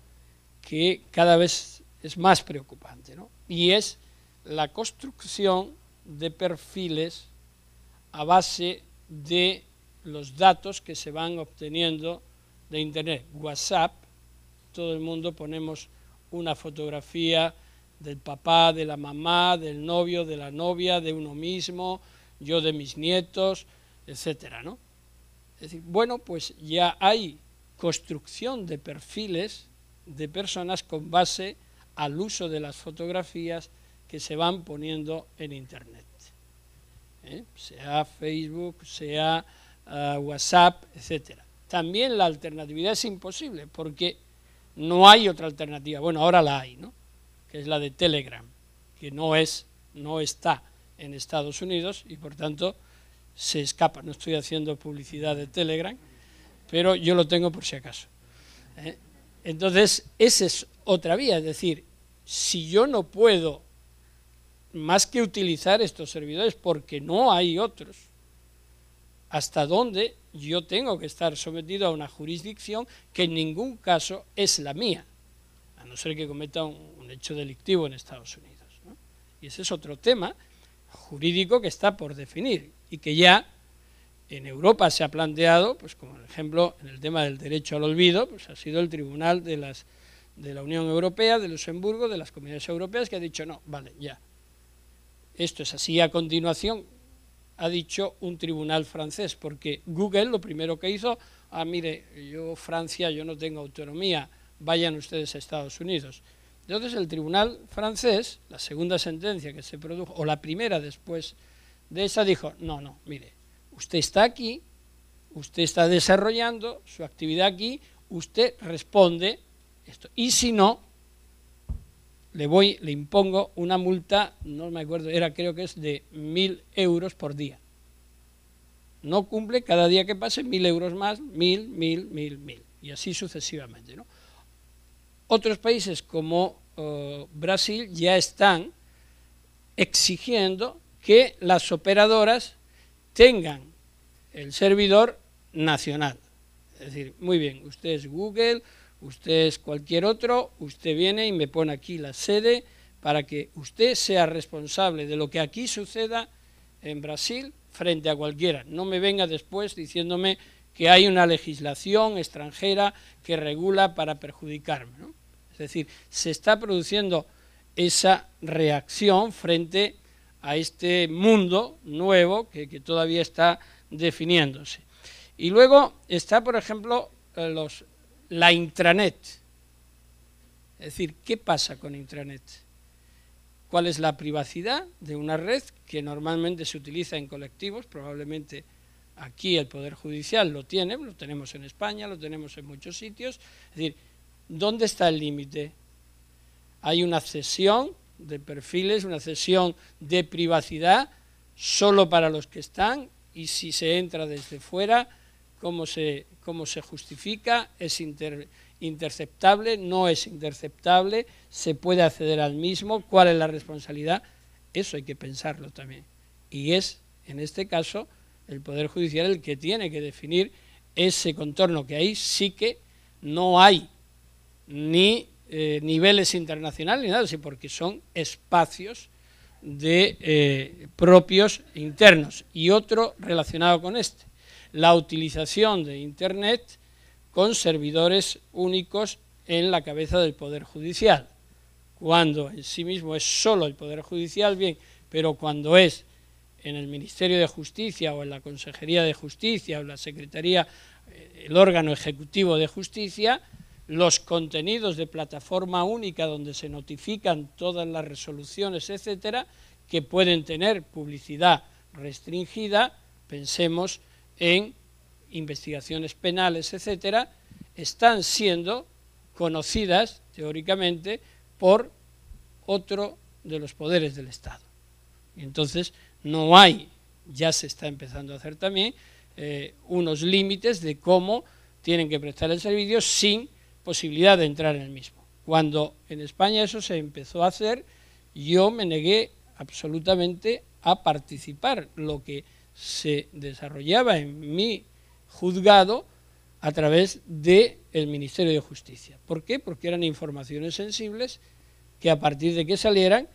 que cada vez es más preocupante, ¿no? Y es la construcción de perfiles a base de los datos que se van obteniendo de Internet. WhatsApp, todo el mundo ponemos una fotografía del papá, de la mamá, del novio, de la novia, de uno mismo, yo de mis nietos, etcétera, ¿no? Es decir, bueno, pues ya hay construcción de perfiles de personas con base al uso de las fotografías que se van poniendo en Internet, sea Facebook, sea WhatsApp, etcétera. También la alternatividad es imposible porque no hay otra alternativa. Bueno, ahora la hay, ¿no? Que es la de Telegram, que no está en Estados Unidos y por tanto se escapa. No estoy haciendo publicidad de Telegram, pero yo lo tengo por si acaso. Entonces, esa es otra vía, es decir, si yo no puedo más que utilizar estos servidores porque no hay otros, hasta dónde yo tengo que estar sometido a una jurisdicción que en ningún caso es la mía, a no ser que cometa un hecho delictivo en Estados Unidos, ¿no? Y ese es otro tema jurídico que está por definir y que ya en Europa se ha planteado, pues como por ejemplo en el tema del derecho al olvido, pues ha sido el Tribunal de la Unión Europea, de Luxemburgo, de las Comunidades Europeas, que ha dicho no, vale, ya, esto es así. A continuación ha dicho un tribunal francés, porque Google lo primero que hizo, mire, yo Francia, yo no tengo autonomía, vayan ustedes a Estados Unidos. Entonces el tribunal francés, la segunda sentencia que se produjo, o la primera después de esa, dijo, no, mire, usted está aquí, usted está desarrollando su actividad aquí, usted responde esto, y si no, le impongo una multa, no me acuerdo, creo que es de 1.000 euros por día. No cumple, cada día que pase, 1.000 euros más, 1.000, y así sucesivamente, ¿no? Otros países como Brasil ya están exigiendo que las operadoras tengan el servidor nacional. Es decir, muy bien, usted es Google, usted es cualquier otro, usted viene y me pone aquí la sede para que usted sea responsable de lo que aquí suceda en Brasil frente a cualquiera. No me venga después diciéndome que hay una legislación extranjera que regula para perjudicarme, ¿no? Es decir, se está produciendo esa reacción frente a este mundo nuevo que todavía está definiéndose. Y luego está, por ejemplo, la intranet. Es decir, ¿qué pasa con intranet? ¿Cuál es la privacidad de una red que normalmente se utiliza en colectivos? Probablemente aquí el Poder Judicial lo tenemos en España, lo tenemos en muchos sitios. Es decir, ¿dónde está el límite? Hay una cesión de perfiles, una cesión de privacidad solo para los que están, y si se entra desde fuera, ¿cómo se justifica? ¿Es interceptable? ¿No es interceptable? ¿Se puede acceder al mismo? ¿Cuál es la responsabilidad? Eso hay que pensarlo también. Y es, en este caso, el Poder Judicial el que tiene que definir ese contorno, que ahí sí que no hay ni niveles internacionales ni nada, sino porque son espacios propios internos. Y otro relacionado con este, la utilización de Internet con servidores únicos en la cabeza del Poder Judicial. Cuando en sí mismo es solo el Poder Judicial, bien, pero cuando es en el Ministerio de Justicia o en la Consejería de Justicia o en la Secretaría, el órgano ejecutivo de Justicia, los contenidos de plataforma única donde se notifican todas las resoluciones, etcétera, que pueden tener publicidad restringida, pensemos en investigaciones penales, etcétera, están siendo conocidas teóricamente por otro de los poderes del Estado. Y entonces no hay, ya se está empezando a hacer también, unos límites de cómo tienen que prestar el servicio sin posibilidad de entrar en el mismo. Cuando en España eso se empezó a hacer, yo me negué absolutamente a participar. Lo que se desarrollaba en mi juzgado a través del Ministerio de Justicia. ¿Por qué? Porque eran informaciones sensibles que a partir de que salieran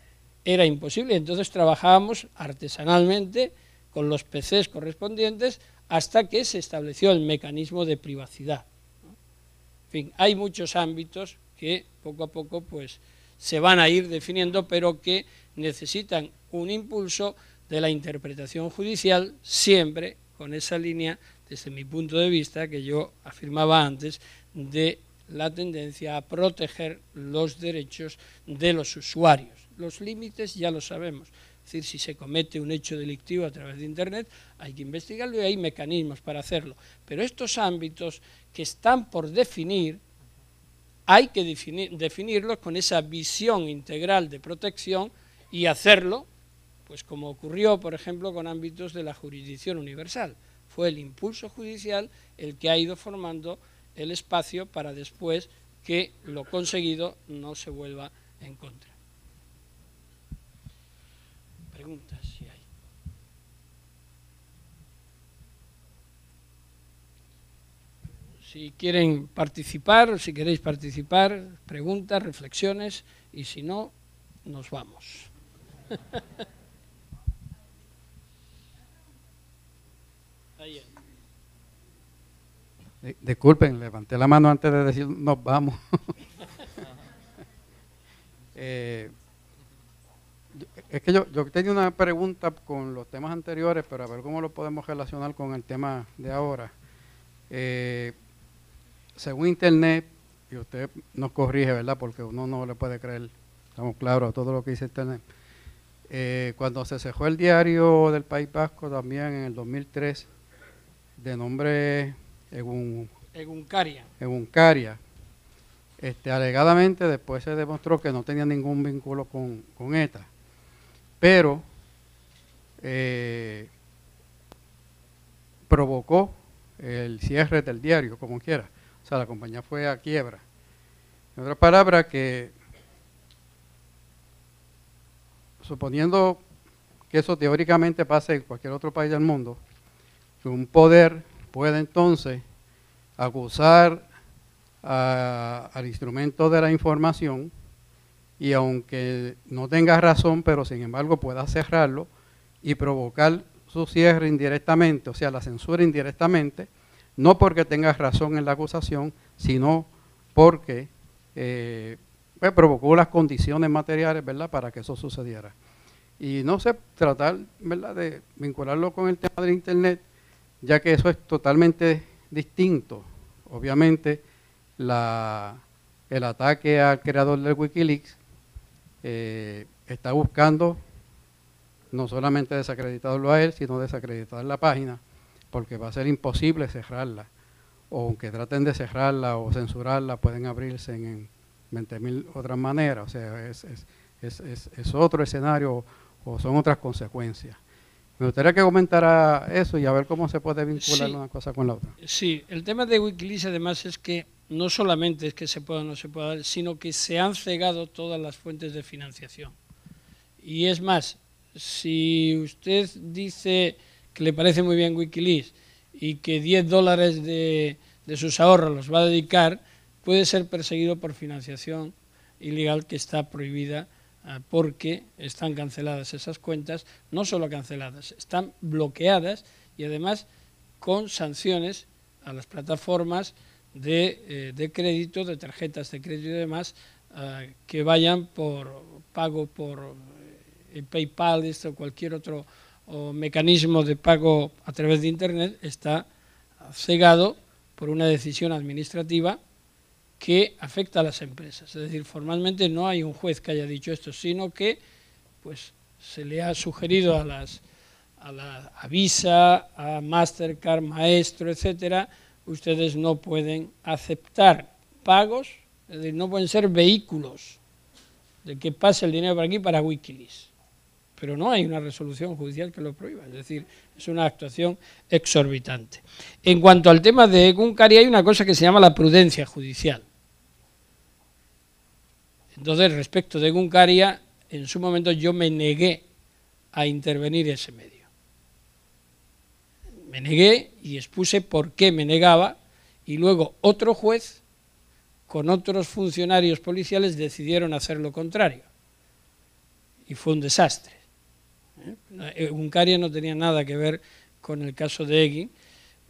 era imposible. Entonces trabajábamos artesanalmente con los PCs correspondientes hasta que se estableció el mecanismo de privacidad. En fin, hay muchos ámbitos que poco a poco pues se van a ir definiendo, pero que necesitan un impulso de la interpretación judicial, siempre con esa línea, desde mi punto de vista, que yo afirmaba antes, de la tendencia a proteger los derechos de los usuarios. Los límites ya lo sabemos, es decir, si se comete un hecho delictivo a través de Internet, hay que investigarlo y hay mecanismos para hacerlo. Pero estos ámbitos que están por definir, hay que definirlos con esa visión integral de protección y hacerlo, pues como ocurrió, por ejemplo, con ámbitos de la jurisdicción universal. Fue el impulso judicial el que ha ido formando el espacio para después que lo conseguido no se vuelva en contra. Preguntas, si hay. Si quieren participar, o si queréis participar, preguntas, reflexiones, y si no, nos vamos. Disculpen, levanté la mano antes de decir nos vamos. Es que yo tenía una pregunta con los temas anteriores, pero a ver cómo lo podemos relacionar con el tema de ahora. Según Internet, y usted nos corrige, ¿verdad? Porque uno no le puede creer, estamos claros, a todo lo que dice Internet. Cuando se cejó el diario del País Vasco, también en el 2003, de nombre Egunkaria. Alegadamente después se demostró que no tenía ningún vínculo con ETA. Pero provocó el cierre del diario, como quiera. O sea, la compañía fue a quiebra. En otras palabras, que suponiendo que eso teóricamente pase en cualquier otro país del mundo, que un poder puede entonces acusar al instrumento de la información y aunque no tenga razón, pero sin embargo pueda cerrarlo y provocar su cierre indirectamente, o sea, la censura indirectamente, no porque tenga razón en la acusación, sino porque provocó las condiciones materiales, ¿verdad?, para que eso sucediera. Y no sé, tratar, ¿verdad?, de vincularlo con el tema del Internet, ya que eso es totalmente distinto. Obviamente, el ataque al creador del Wikileaks está buscando no solamente desacreditarlo a él, sino desacreditar la página, porque va a ser imposible cerrarla. O aunque traten de cerrarla o censurarla, pueden abrirse en 20.000 otras maneras. O sea, es otro escenario o son otras consecuencias. Me gustaría que comentara eso y a ver cómo se puede vincular una cosa con la otra. Sí, el tema de Wikileaks además es que no solamente es que se pueda o no se pueda, sino que se han cegado todas las fuentes de financiación. Y es más, si usted dice que le parece muy bien Wikileaks y que $10 de sus ahorros los va a dedicar, puede ser perseguido por financiación ilegal que está prohibida porque están canceladas esas cuentas, no solo canceladas, están bloqueadas y además con sanciones a las plataformas de crédito, de tarjetas de crédito y demás, que vayan por pago por PayPal o cualquier otro mecanismo de pago a través de Internet, está cegado por una decisión administrativa que afecta a las empresas. Es decir, formalmente no hay un juez que haya dicho esto, sino que pues se le ha sugerido a Visa, a Mastercard, Maestro, etcétera, ustedes no pueden aceptar pagos, es decir, no pueden ser vehículos de que pase el dinero por aquí para Wikileaks. Pero no hay una resolución judicial que lo prohíba, es decir, es una actuación exorbitante. En cuanto al tema de Egunkaria, hay una cosa que se llama la prudencia judicial. Entonces, respecto de Egunkaria, en su momento yo me negué a intervenir ese medio. Me negué y expuse por qué me negaba, y luego otro juez con otros funcionarios policiales decidieron hacer lo contrario. Y fue un desastre. Egunkaria no tenía nada que ver con el caso de Egui.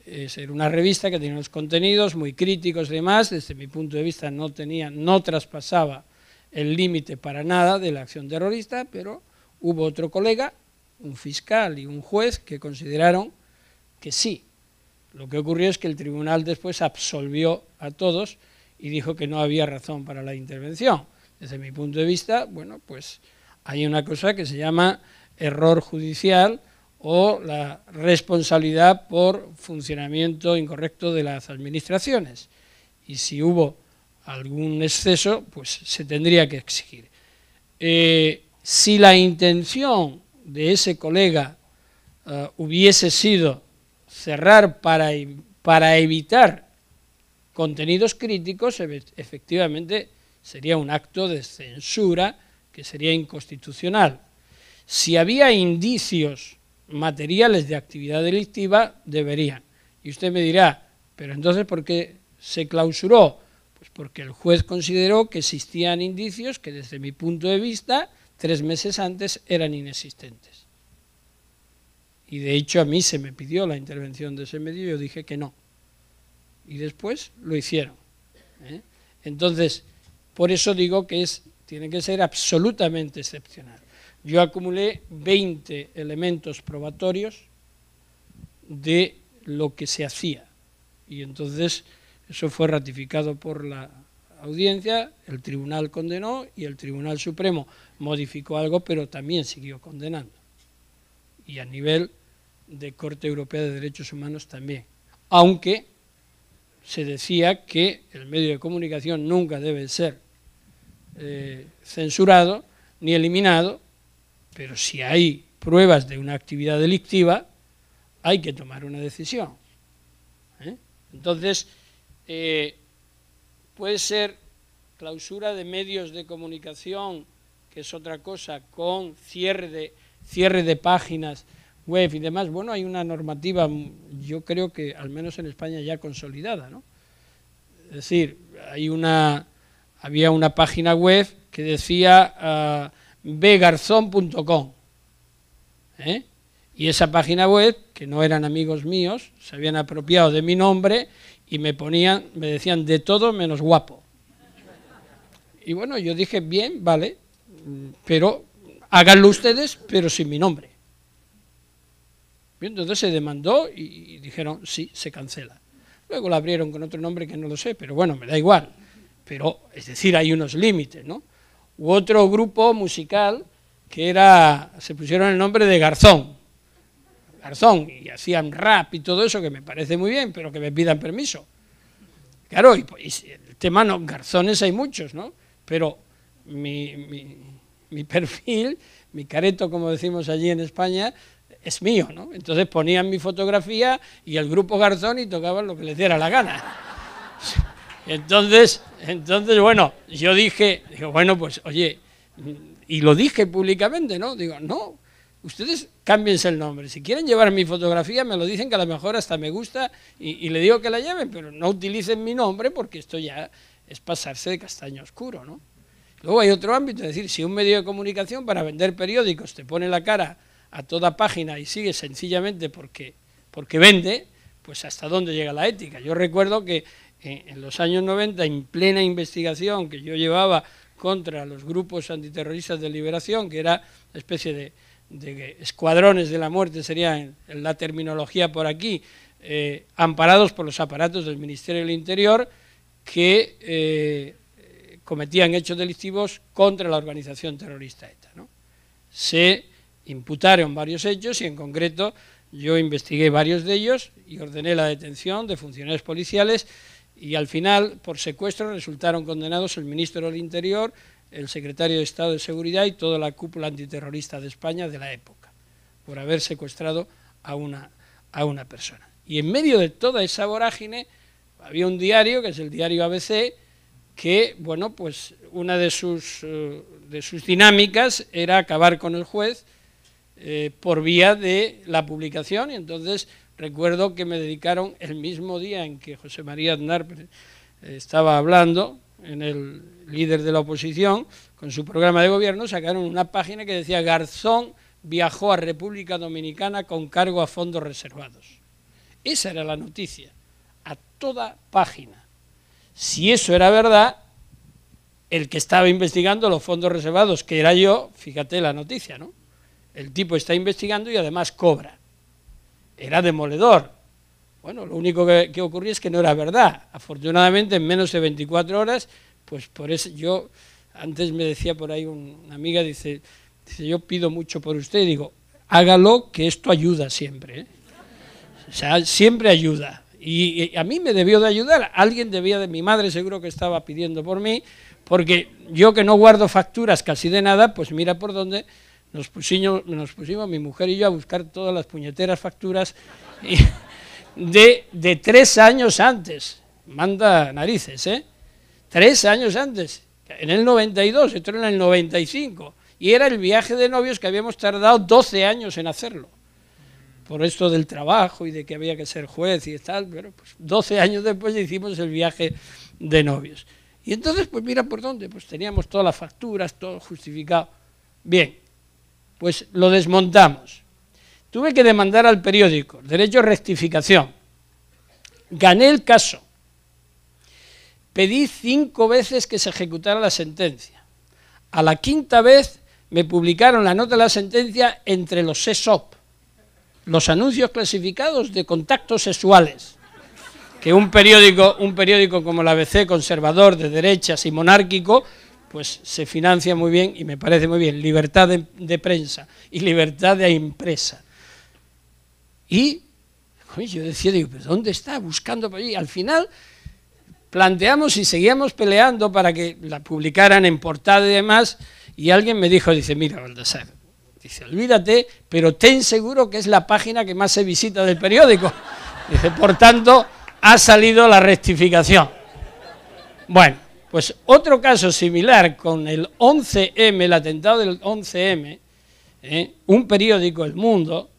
Era una revista que tenía unos contenidos muy críticos y demás, desde mi punto de vista no traspasaba el límite para nada de la acción terrorista, pero hubo otro colega, un fiscal y un juez, que consideraron que sí. Lo que ocurrió es que el tribunal después absolvió a todos y dijo que no había razón para la intervención. Desde mi punto de vista, bueno, pues hay una cosa que se llama error judicial o la responsabilidad por funcionamiento incorrecto de las administraciones. Y si hubo algún exceso, pues se tendría que exigir. Si la intención de ese colega hubiese sido cerrar para evitar contenidos críticos, efectivamente sería un acto de censura que sería inconstitucional. Si había indicios materiales de actividad delictiva, deberían. Y usted me dirá, pero entonces ¿por qué se clausuró? Pues porque el juez consideró que existían indicios que desde mi punto de vista 3 meses antes eran inexistentes. Y de hecho a mí se me pidió la intervención de ese medio y yo dije que no. Y después lo hicieron. Entonces, por eso digo que tiene que ser absolutamente excepcional. Yo acumulé 20 elementos probatorios de lo que se hacía. Y entonces eso fue ratificado por la audiencia, el tribunal condenó y el Tribunal Supremo modificó algo, pero también siguió condenando. Y a nivel de Corte Europea de Derechos Humanos también. Aunque se decía que el medio de comunicación nunca debe ser censurado ni eliminado, pero si hay pruebas de una actividad delictiva, hay que tomar una decisión. Entonces, puede ser clausura de medios de comunicación, que es otra cosa, con cierre de páginas web y demás. Bueno, hay una normativa, yo creo que al menos en España ya consolidada, ¿no? Es decir, había una página web que decía bgarzón.com, y esa página web, que no eran amigos míos, se habían apropiado de mi nombre y me decían de todo menos guapo. Y bueno, yo dije, bien, vale, pero háganlo ustedes, pero sin mi nombre. Bien, entonces se demandó y dijeron, sí, se cancela. Luego la abrieron con otro nombre que no lo sé, pero bueno, me da igual. Pero, es decir, hay unos límites, ¿no? U otro grupo musical que se pusieron el nombre de Garzón, y hacían rap y todo eso, que me parece muy bien, pero que me pidan permiso. Claro, y el tema, no, garzones hay muchos, ¿no? Pero mi perfil, mi careto, como decimos allí en España, es mío, ¿no? Entonces ponían mi fotografía y el grupo Garzón y tocaban lo que les diera la gana. Entonces bueno, yo dije, bueno, pues oye, y lo dije públicamente, ¿no? Digo, no, ustedes cámbiense el nombre. Si quieren llevar mi fotografía, me lo dicen, que a lo mejor hasta me gusta y le digo que la lleven, pero no utilicen mi nombre porque esto ya es pasarse de castaño oscuro, ¿no? Luego hay otro ámbito, es decir, si un medio de comunicación para vender periódicos te pone la cara a toda página y sigue sencillamente porque vende, pues hasta dónde llega la ética. Yo recuerdo que en los años 90, en plena investigación que yo llevaba contra los grupos antiterroristas de liberación, que era una especie de escuadrones de la muerte, sería en la terminología por aquí, amparados por los aparatos del Ministerio del Interior, que cometían hechos delictivos contra la organización terrorista ETA, ¿no? Se imputaron varios hechos y en concreto yo investigué varios de ellos y ordené la detención de funcionarios policiales y al final por secuestro resultaron condenados el ministro del Interior, el secretario de Estado de Seguridad y toda la cúpula antiterrorista de España de la época, por haber secuestrado a una persona. Y en medio de toda esa vorágine había un diario, que es el diario ABC, que, bueno, pues una de sus dinámicas era acabar con el juez por vía de la publicación, y entonces recuerdo que me dedicaron el mismo día en que José María Aznar estaba hablando, en el líder de la oposición, con su programa de gobierno, sacaron una página que decía Garzón viajó a República Dominicana con cargo a fondos reservados. Esa era la noticia, a toda página. Si eso era verdad, el que estaba investigando los fondos reservados, que era yo, fíjate la noticia, ¿no? El tipo está investigando y además cobra. Era demoledor. Bueno, lo único que ocurría es que no era verdad. Afortunadamente, en menos de 24 horas, pues por eso yo, antes me decía por ahí una amiga, dice, yo pido mucho por usted, y digo, hágalo, que esto ayuda siempre, ¿eh? O sea, siempre ayuda. Y a mí me debió de ayudar, alguien debía de, mi madre seguro que estaba pidiendo por mí, porque yo que no guardo facturas casi de nada, pues mira por dónde nos pusimos mi mujer y yo a buscar todas las puñeteras facturas de 3 años antes. Manda narices, ¿eh? 3 años antes, en el 92, esto era en el 95, y era el viaje de novios que habíamos tardado 12 años en hacerlo, por esto del trabajo y de que había que ser juez y tal, pero pues 12 años después hicimos el viaje de novios. Y entonces, pues mira por dónde, pues teníamos todas las facturas, todo justificado. Bien, pues lo desmontamos. Tuve que demandar al periódico, derecho a rectificación. Gané el caso. Pedí 5 veces que se ejecutara la sentencia. A la 5ª vez me publicaron la nota de la sentencia entre los SESOP, los anuncios clasificados de contactos sexuales, que un periódico como la ABC, conservador, de derechas y monárquico, pues se financia muy bien y me parece muy bien, libertad de prensa y libertad de impresa. Y yo decía, digo, ¿pero dónde está? Buscando por allí. Al final planteamos y seguíamos peleando para que la publicaran en portada y demás, y alguien me dijo, dice, mira, Baldassar, dice, olvídate, pero ten seguro que es la página que más se visita del periódico. Dice, por tanto, ha salido la rectificación. Bueno, pues otro caso similar con el 11M, el atentado del 11M, un periódico, El Mundo,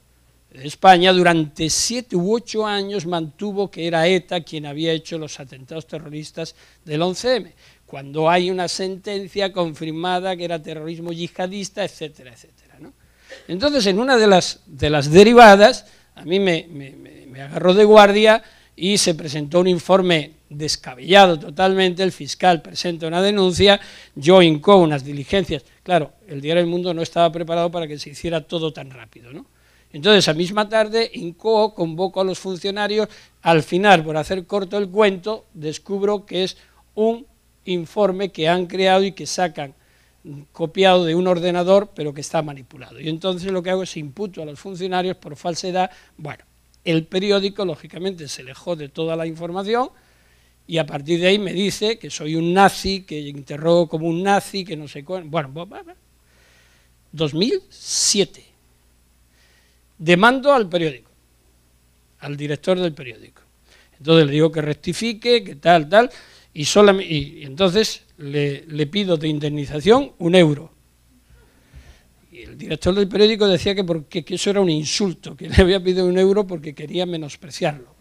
de España, durante 7 u 8 años mantuvo que era ETA quien había hecho los atentados terroristas del 11M, cuando hay una sentencia confirmada que era terrorismo yihadista, etcétera, etcétera, ¿no? Entonces, en una de las derivadas, a mí me agarró de guardia y se presentó un informe descabellado totalmente, el fiscal presenta una denuncia, yo incoo unas diligencias. Claro, el diario El Mundo no estaba preparado para que se hiciera todo tan rápido, ¿no? Entonces, a misma tarde, incoo, convoco a los funcionarios, al final, por hacer corto el cuento, descubro que es un informe que han creado y que sacan copiado de un ordenador, pero que está manipulado. Y entonces lo que hago es imputo a los funcionarios por falsedad. Bueno, el periódico, lógicamente, se alejó de toda la información y a partir de ahí me dice que soy un nazi, que interrogo como un nazi, que no sé cuál. Bueno, 2007. Demando al periódico, al director del periódico. Entonces le digo que rectifique, que tal, y entonces le pido de indemnización 1 euro. Y el director del periódico decía que eso era un insulto, que le había pedido 1 euro porque quería menospreciarlo.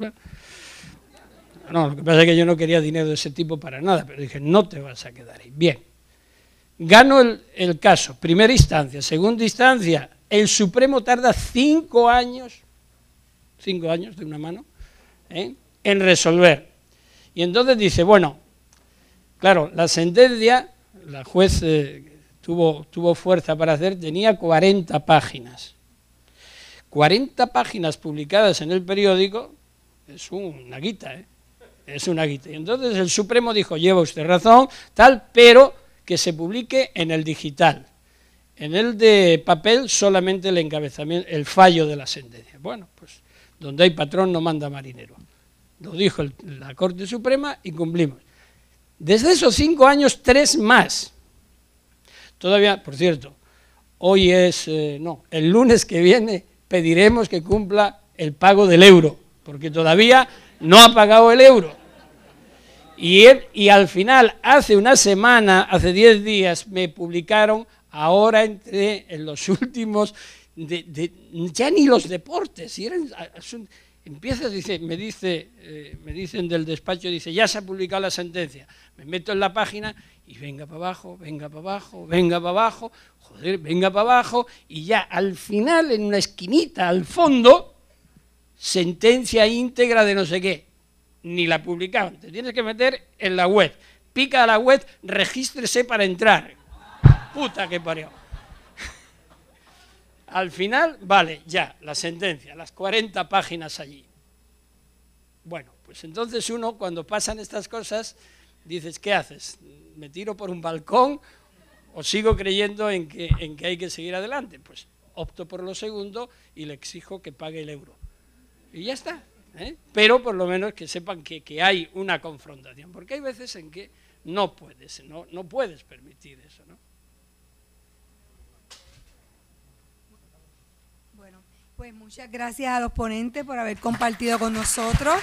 No, lo que pasa es que yo no quería dinero de ese tipo para nada, pero dije, no te vas a quedar ahí. Bien, gano el caso, primera instancia, segunda instancia, el Supremo tarda 5 años, 5 años de una mano, en resolver. Y entonces dice, bueno, claro, la sentencia, la juez tuvo fuerza para hacer, tenía 40 páginas. 40 páginas publicadas en el periódico, es una guita, es una guita. Y entonces el Supremo dijo, lleva usted razón, tal, pero que se publique en el digital. En el de papel solamente el encabezamiento, el fallo de la sentencia. Bueno, pues donde hay patrón no manda marinero. Lo dijo la Corte Suprema y cumplimos. Desde esos 5 años, 3 más. Todavía, por cierto, hoy es, el lunes que viene pediremos que cumpla el pago del euro, porque todavía no ha pagado el euro. Y al final, hace una semana, hace 10 días, me publicaron. Ahora entré en los últimos, ya ni los deportes, empiezas, me dicen del despacho, dice, ya se ha publicado la sentencia, me meto en la página y venga para abajo, venga para abajo, venga para abajo, joder, venga para abajo, y ya al final, en una esquinita, al fondo, sentencia íntegra de no sé qué. Ni la publicaban. Te tienes que meter en la web. Pica a la web, regístrese para entrar. Puta que parió. Al final, vale, ya, la sentencia, las 40 páginas allí. Bueno, pues entonces uno, cuando pasan estas cosas, dices, ¿qué haces? ¿Me tiro por un balcón o sigo creyendo en que hay que seguir adelante? Pues opto por lo segundo y le exijo que pague el euro. Y ya está, ¿eh? Pero por lo menos que sepan que hay una confrontación, porque hay veces en que no puedes permitir eso, ¿no? Bueno, pues muchas gracias a los ponentes por haber compartido con nosotros.